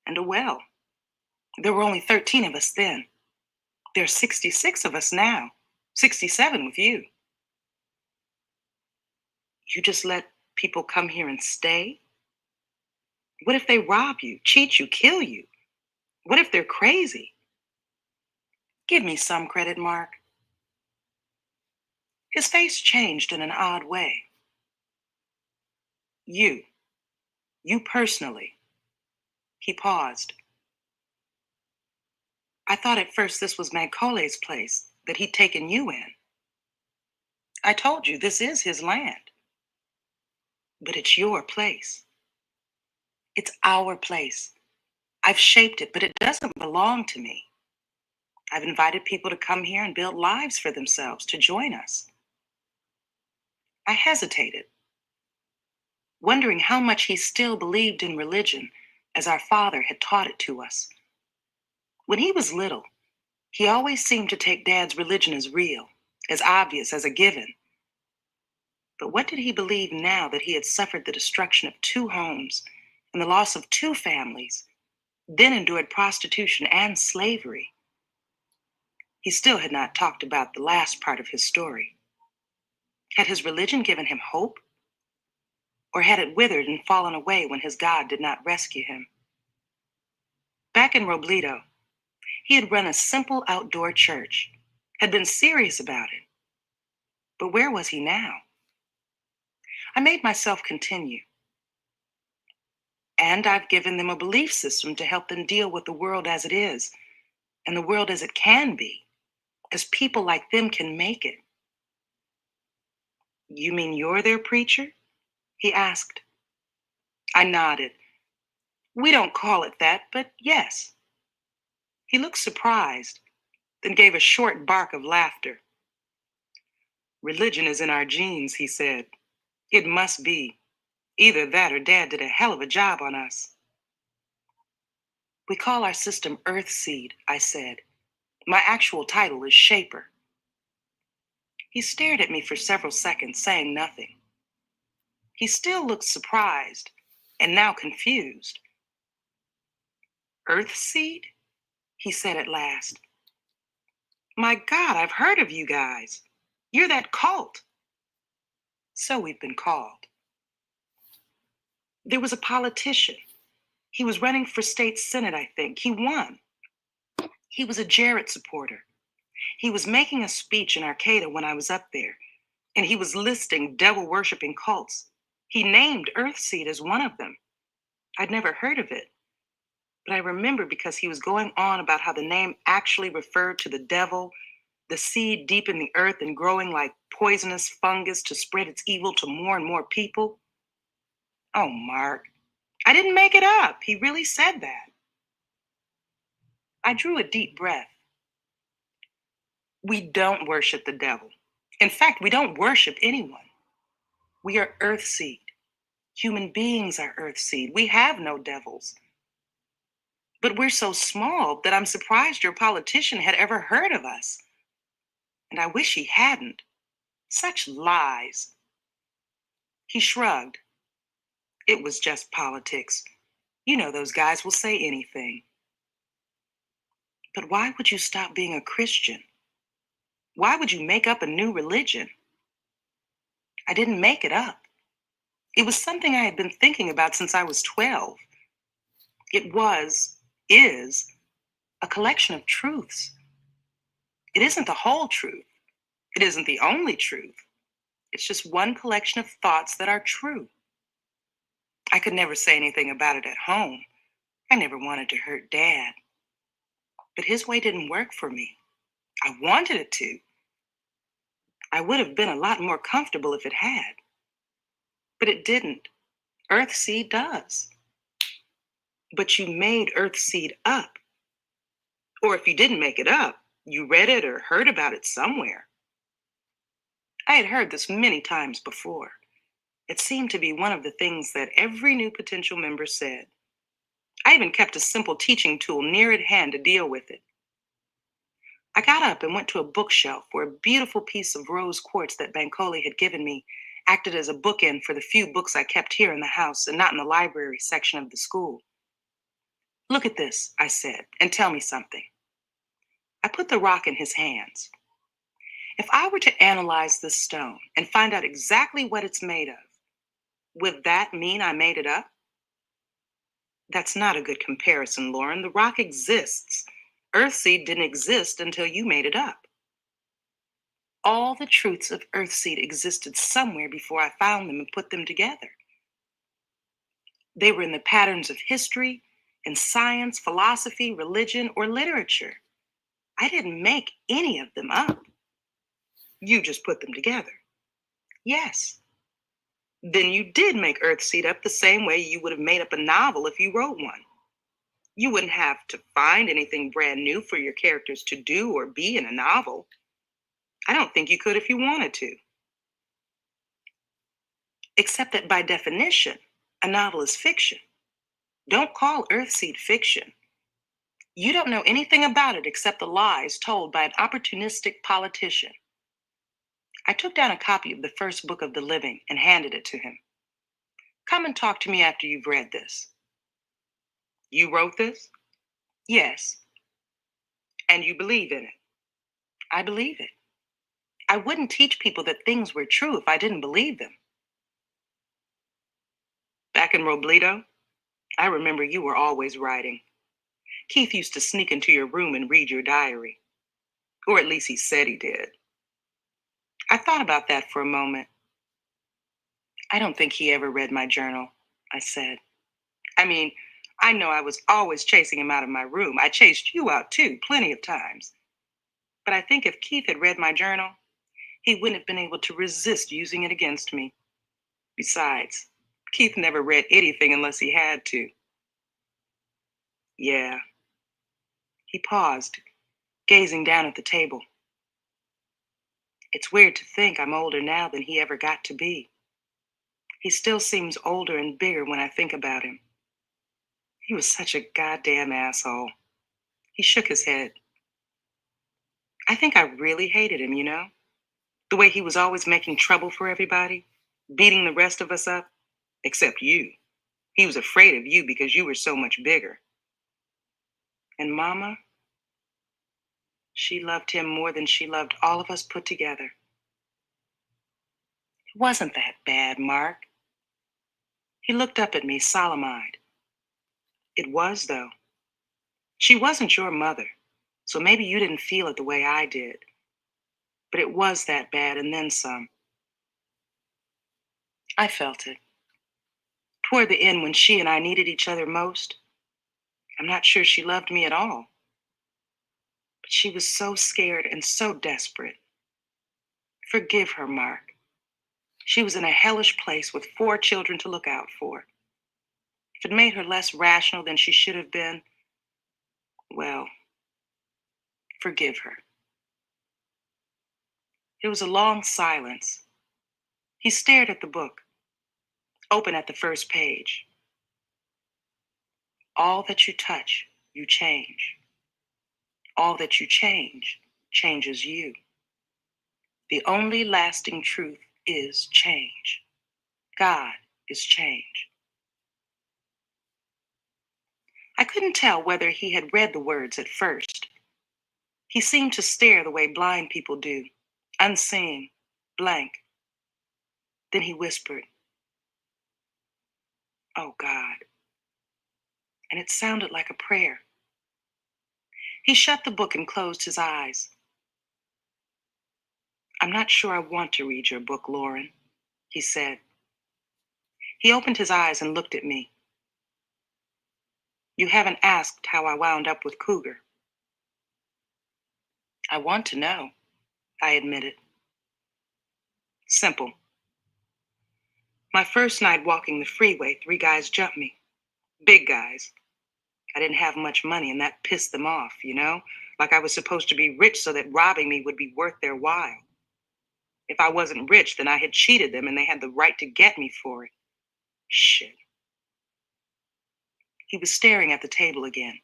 and a well. There were only 13 of us then. There are 66 of us now, 67 with you. You just let people come here and stay? What if they rob you, cheat you, kill you? What if they're crazy? Give me some credit, Mark. His face changed in an odd way. You personally. He paused. I thought at first this was Bankole's place, that he'd taken you in. I told you this is his land. But it's your place. It's our place. I've shaped it, but it doesn't belong to me. I've invited people to come here and build lives for themselves, to join us. I hesitated, wondering how much he still believed in religion as our father had taught it to us. When he was little, he always seemed to take Dad's religion as real, as obvious, as a given. But what did he believe now that he had suffered the destruction of 2 homes and the loss of 2 families, then endured prostitution and slavery? He still had not talked about the last part of his story. Had his religion given him hope? Or had it withered and fallen away when his God did not rescue him? Back in Robledo, he had run a simple outdoor church, had been serious about it. But where was he now? I made myself continue. And I've given them a belief system to help them deal with the world as it is, and the world as it can be, as people like them can make it. You mean you're their preacher? He asked. I nodded. We don't call it that, but yes. He looked surprised, then gave a short bark of laughter. Religion is in our genes, he said. It must be. Either that or Dad did a hell of a job on us. We call our system Earthseed, I said. My actual title is Shaper. He stared at me for several seconds, saying nothing. He still looked surprised and now confused. Earthseed? He said at last. My God, I've heard of you guys. You're that cult. So we've been called. There was a politician. He was running for state senate, I think. He won. He was a Jarrett supporter. He was making a speech in Arcata when I was up there, and he was listing devil-worshipping cults. He named Earthseed as one of them. I'd never heard of it, but I remember because he was going on about how the name actually referred to the devil, the seed deep in the earth and growing like poisonous fungus to spread its evil to more and more people. Oh, Mark, I didn't make it up. He really said that. I drew a deep breath. We don't worship the devil. In fact, we don't worship anyone. We are earthseed. Human beings are earthseed. We have no devils. But we're so small that I'm surprised your politician had ever heard of us. And I wish he hadn't. Such lies. He shrugged. It was just politics. You know those guys will say anything. But why would you stop being a Christian? Why would you make up a new religion? I didn't make it up. It was something I had been thinking about since I was 12. It is, a collection of truths. It isn't the whole truth. It isn't the only truth. It's just one collection of thoughts that are true. I could never say anything about it at home. I never wanted to hurt Dad. But his way didn't work for me. I wanted it to. I would have been a lot more comfortable if it had. But it didn't. Earthseed does. But you made Earthseed up. Or if you didn't make it up, you read it or heard about it somewhere. I had heard this many times before. It seemed to be one of the things that every new potential member said. I even kept a simple teaching tool near at hand to deal with it. I got up and went to a bookshelf where a beautiful piece of rose quartz that Bancoli had given me acted as a bookend for the few books I kept here in the house and not in the library section of the school. Look at this, I said, and tell me something. I put the rock in his hands. If I were to analyze this stone and find out exactly what it's made of, would that mean I made it up? That's not a good comparison, Lauren. The rock exists. Earthseed didn't exist until you made it up. All the truths of Earthseed existed somewhere before I found them and put them together. They were in the patterns of history, in science, philosophy, religion, or literature. I didn't make any of them up. You just put them together. Yes. Then you did make Earthseed up the same way you would have made up a novel if you wrote one. You wouldn't have to find anything brand new for your characters to do or be in a novel. I don't think you could if you wanted to. Except that by definition, a novel is fiction. Don't call Earthseed fiction. You don't know anything about it except the lies told by an opportunistic politician. I took down a copy of the first book of the living and handed it to him. Come and talk to me after you've read this. You wrote this? Yes. And you believe in it? I believe it. I wouldn't teach people that things were true if I didn't believe them. Back in Robledo, I remember you were always writing. Keith used to sneak into your room and read your diary. Or at least he said he did. I thought about that for a moment. I don't think he ever read my journal, I said. I mean, I know I was always chasing him out of my room. I chased you out too, plenty of times. But I think if Keith had read my journal, he wouldn't have been able to resist using it against me. Besides, Keith never read anything unless he had to. Yeah. He paused, gazing down at the table. It's weird to think I'm older now than he ever got to be. He still seems older and bigger when I think about him. He was such a goddamn asshole. He shook his head. I think I really hated him, you know? The way he was always making trouble for everybody, beating the rest of us up, except you. He was afraid of you because you were so much bigger. And Mama, she loved him more than she loved all of us put together. It wasn't that bad, Mark. He looked up at me, solemn-eyed. It was, though. She wasn't your mother, so maybe you didn't feel it the way I did. But it was that bad, and then some. I felt it. Toward the end, when she and I needed each other most, I'm not sure she loved me at all. But she was so scared and so desperate. Forgive her, Mark. She was in a hellish place with 4 children to look out for. If it made her less rational than she should have been, well, forgive her. There was a long silence. He stared at the book, open at the first page. All that you touch, you change. All that you change, changes you. The only lasting truth is change. God is change. I couldn't tell whether he had read the words at first. He seemed to stare the way blind people do, unseeing, blank. Then he whispered, "Oh God." And it sounded like a prayer. He shut the book and closed his eyes. "I'm not sure I want to read your book, Lauren," he said. He opened his eyes and looked at me. "You haven't asked how I wound up with Cougar." "I want to know," I admitted. "Simple. My first night walking the freeway, 3 guys jumped me. Big guys. I didn't have much money, and that pissed them off, you know? Like I was supposed to be rich so that robbing me would be worth their while. If I wasn't rich, then I had cheated them and they had the right to get me for it. Shit." He was staring at the table again,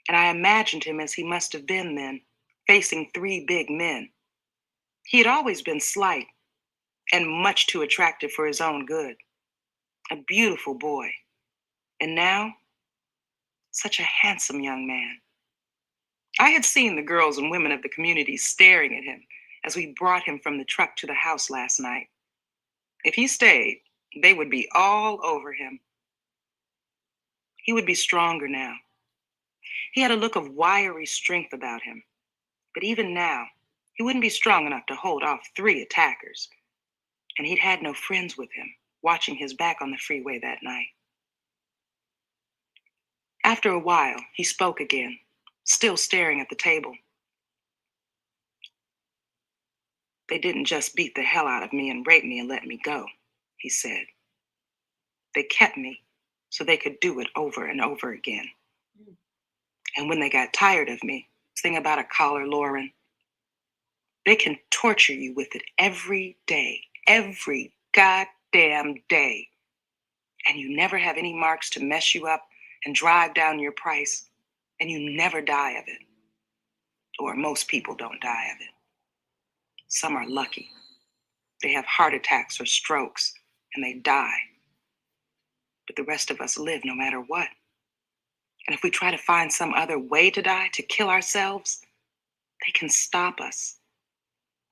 and I imagined him as he must have been then, facing 3 big men. He had always been slight and much too attractive for his own good. A beautiful boy. And now, such a handsome young man. I had seen the girls and women of the community staring at him as we brought him from the truck to the house last night. If he stayed, they would be all over him. He would be stronger now. He had a look of wiry strength about him. But even now, he wouldn't be strong enough to hold off 3 attackers. And he'd had no friends with him, watching his back on the freeway that night. After a while, he spoke again, still staring at the table. "They didn't just beat the hell out of me and rape me and let me go," he said. "They kept me so they could do it over and over again. And when they got tired of me, thing about a collar, Lauren, they can torture you with it every day, every goddamn day. And you never have any marks to mess you up and drive down your price, and you never die of it. Or most people don't die of it. Some are lucky. They have heart attacks or strokes, and they die. But the rest of us live no matter what. And if we try to find some other way to die, to kill ourselves, they can stop us.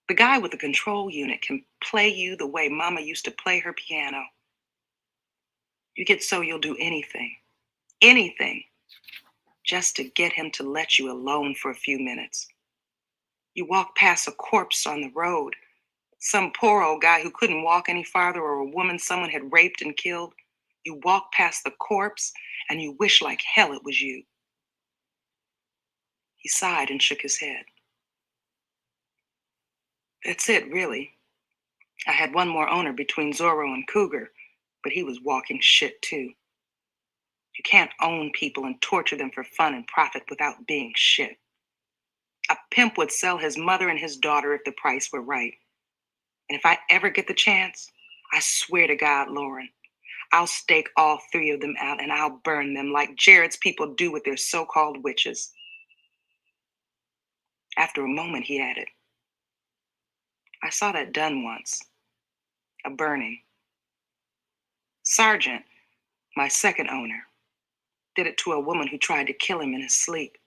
The guy with the control unit can play you the way Mama used to play her piano. You get so you'll do anything, just to get him to let you alone for a few minutes. You walk past a corpse on the road, some poor old guy who couldn't walk any farther, or a woman someone had raped and killed. You walk past the corpse and you wish like hell it was you." He sighed and shook his head. "That's it, really. I had one more owner between Zorro and Cougar, but he was walking shit too. You can't own people and torture them for fun and profit without being shit. A pimp would sell his mother and his daughter if the price were right. And if I ever get the chance, I swear to God, Lauren, I'll stake all 3 of them out and I'll burn them like Jared's people do with their so-called witches." After a moment, he added, "I saw that done once. A burning. Sergeant, my second owner, did it to a woman who tried to kill him in his sleep.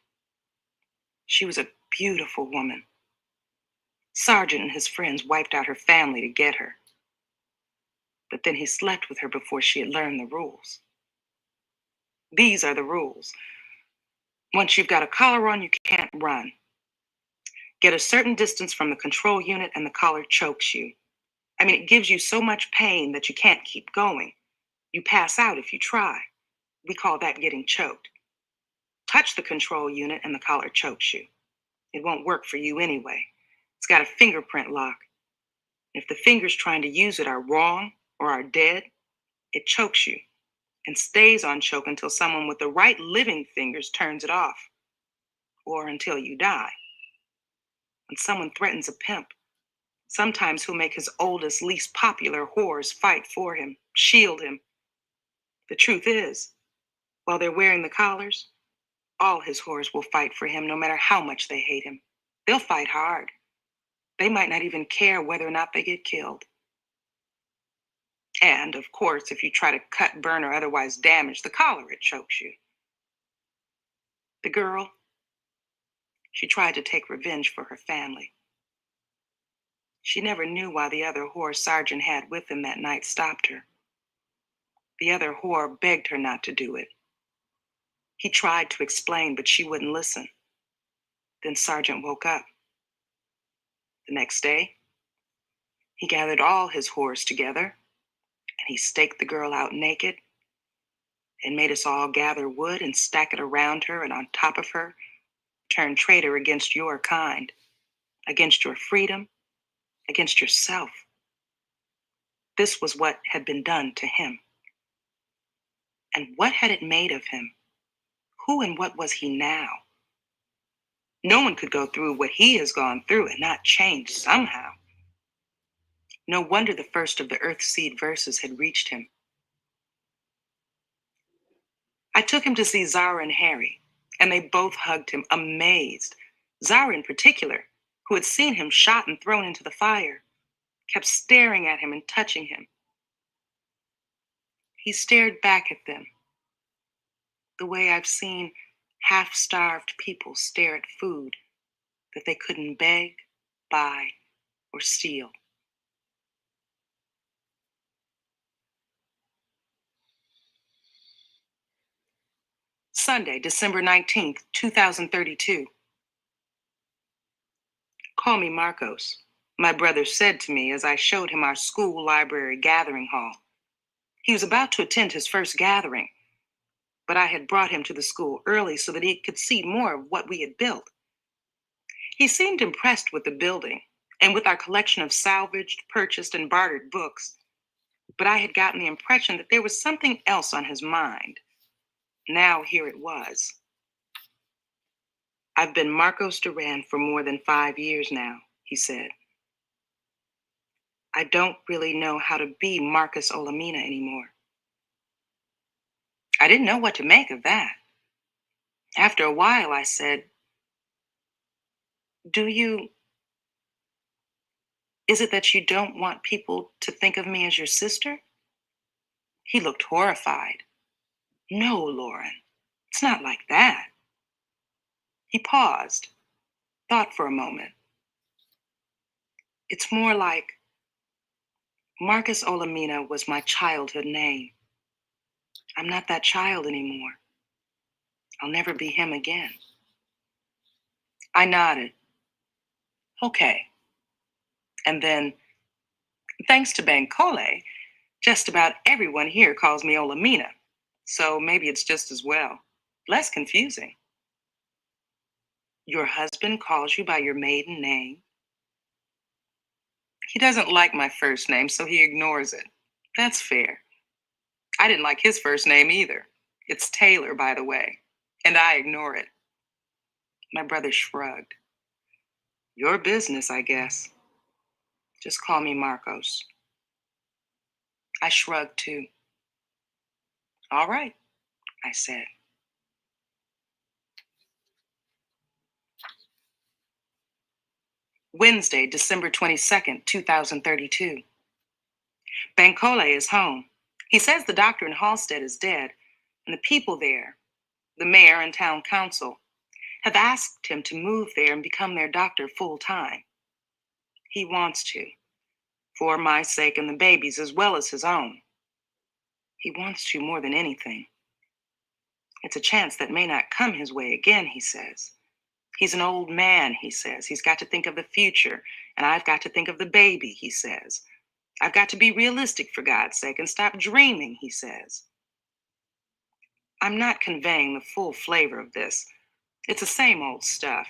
She was a beautiful woman. Sergeant and his friends wiped out her family to get her. But then he slept with her before she had learned the rules. These are the rules. Once you've got a collar on, you can't run. Get a certain distance from the control unit and the collar chokes you. I mean, it gives you so much pain that you can't keep going. You pass out if you try. We call that getting choked. Touch the control unit and the collar chokes you. It won't work for you anyway. It's got a fingerprint lock. If the fingers trying to use it are wrong or are dead, it chokes you and stays on choke until someone with the right living fingers turns it off, or until you die. When someone threatens a pimp, sometimes he'll make his oldest, least popular whores fight for him, shield him. The truth is, while they're wearing the collars, all his whores will fight for him no matter how much they hate him. They'll fight hard. They might not even care whether or not they get killed. And, of course, if you try to cut, burn, or otherwise damage the collar, it chokes you. The girl, she tried to take revenge for her family. She never knew why the other whore Sergeant had with him that night stopped her. The other whore begged her not to do it. He tried to explain, but she wouldn't listen. Then Sergeant woke up. The next day, he gathered all his whores together, and he staked the girl out naked and made us all gather wood and stack it around her and on top of her, turn traitor against your kind, against your freedom, against yourself. This was what had been done to him. And what had it made of him? Who and what was he now? No one could go through what he has gone through and not change somehow. No wonder the first of the Earthseed verses had reached him. I took him to see Zara and Harry, and they both hugged him, amazed. Zara in particular, who had seen him shot and thrown into the fire, kept staring at him and touching him. He stared back at them, the way I've seen half-starved people stare at food that they couldn't beg, buy, or steal. Sunday, December 19th, 2032. Call me Marcos, my brother said to me as I showed him our school library gathering hall. He was about to attend his first gathering, but I had brought him to the school early so that he could see more of what we had built. He seemed impressed with the building and with our collection of salvaged, purchased, and bartered books, but I had gotten the impression that there was something else on his mind. Now here it was. I've been Marcos Duran for more than 5 years now, he said. I don't really know how to be Marcus Olamina anymore. I didn't know what to make of that. After a while, I said, is it that you don't want people to think of me as your sister? He looked horrified. No, Lauren, it's not like that. He paused, thought for a moment. It's more like Marcus Olamina was my childhood name. I'm not that child anymore. I'll never be him again. I nodded. Okay. And then, thanks to Bankole, just about everyone here calls me Olamina. So maybe it's just as well. Less confusing. Your husband calls you by your maiden name? He doesn't like my first name, so he ignores it. That's fair. I didn't like his first name either. It's Taylor, by the way, and I ignore it. My brother shrugged. Your business, I guess. Just call me Marcos. I shrugged too. All right, I said. Wednesday, December 22nd, 2032. Bankole is home. He says the doctor in Halstead is dead, and the people there, the mayor and town council, have asked him to move there and become their doctor full time. He wants to, for my sake and the baby's as well as his own. He wants to more than anything. It's a chance that may not come his way again, he says. He's an old man, he says. He's got to think of the future, and I've got to think of the baby, he says. I've got to be realistic, for God's sake, and stop dreaming, he says. I'm not conveying the full flavor of this. It's the same old stuff.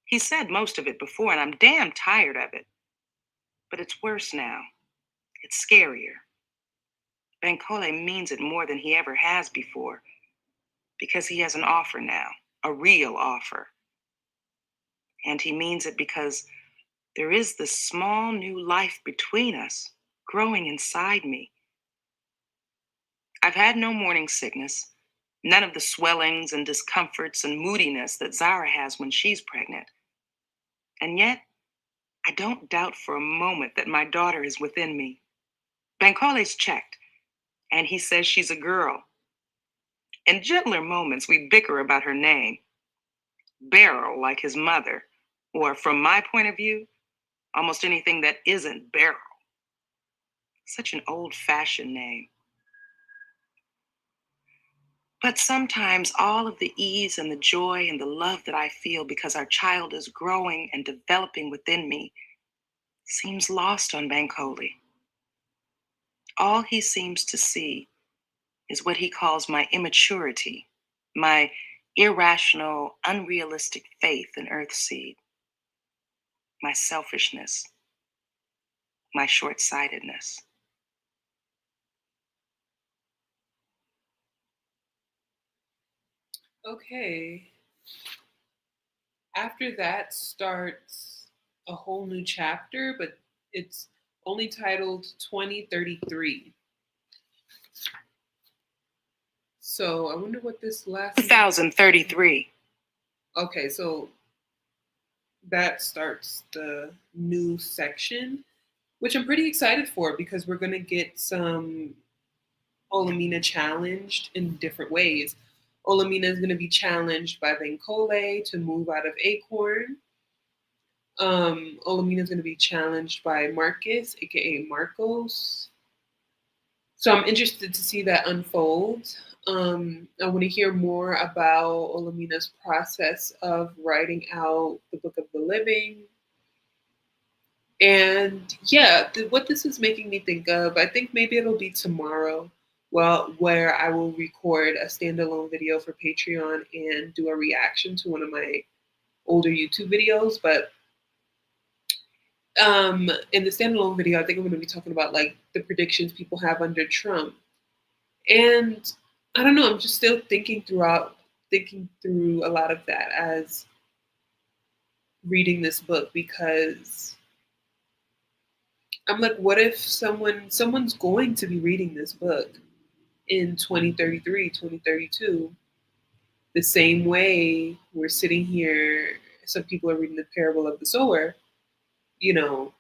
He said most of it before, and I'm damn tired of it. But it's worse now. It's scarier. Bankole means it more than he ever has before, because he has an offer now, a real offer. And he means it because there is this small new life between us, growing inside me. I've had no morning sickness, none of the swellings and discomforts and moodiness that Zara has when she's pregnant. And yet, I don't doubt for a moment that my daughter is within me. Bankole's checked, and he says she's a girl. In gentler moments, we bicker about her name. Beryl, like his mother, or from my point of view, almost anything that isn't Beryl. Such an old-fashioned name. But sometimes all of the ease and the joy and the love that I feel because our child is growing and developing within me seems lost on Bankole. All he seems to see is what he calls my immaturity, my irrational, unrealistic faith in Earthseed, my selfishness, my short-sightedness. Okay. After that starts a whole new chapter, but it's only titled 2033. So I wonder what this last 2033. Okay, so that starts the new section, which I'm pretty excited for because we're gonna get some Olamina challenged in different ways. Olamina is gonna be challenged by Bankole to move out of Acorn. Olamina is gonna be challenged by Marcus, aka Marcos. So I'm interested to see that unfold. I want to hear more about Olamina's process of writing out the Book of the Living. And yeah, what this is making me think of, I think maybe it'll be tomorrow, well, where I will record a standalone video for Patreon and do a reaction to one of my older YouTube videos. But in the standalone video, I think I'm going to be talking about like the predictions people have under Trump. And I don't know, I'm just still thinking through a lot of that as reading this book, because I'm like, what if someone's going to be reading this book in 2033, 2032, the same way we're sitting here, some people are reading the parable of the sower, you know,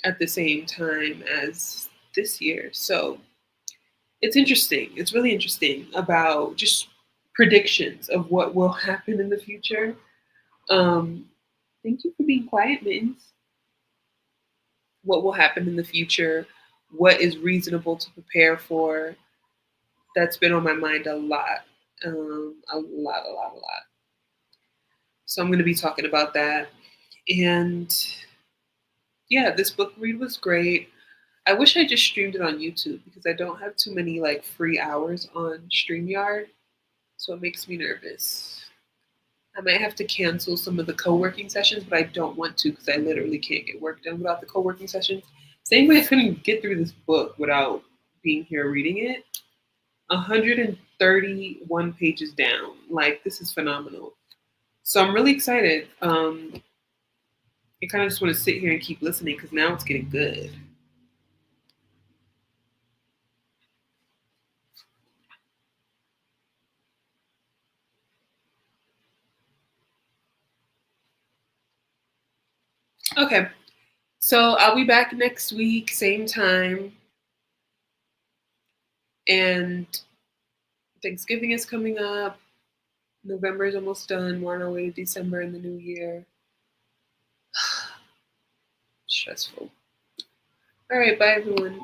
at the same time as this year. So it's interesting. It's really interesting about just predictions of what will happen in the future. Thank you for being quiet, Mittens. What will happen in the future? What is reasonable to prepare for? That's been on my mind a lot. A lot. So I'm going to be talking about that. And yeah, this book read was great. I wish I just streamed it on YouTube because I don't have too many like free hours on StreamYard. So it makes me nervous. I might have to cancel some of the co-working sessions, but I don't want to because I literally can't get work done without the co-working sessions. Same way I couldn't get through this book without being here reading it. 131 pages down. Like, this is phenomenal. So I'm really excited. I kind of just want to sit here and keep listening because now it's getting good. Okay, so I'll be back next week, same time. And Thanksgiving is coming up. November is almost done. We're on our way to December and the new year. Stressful. All right, bye everyone.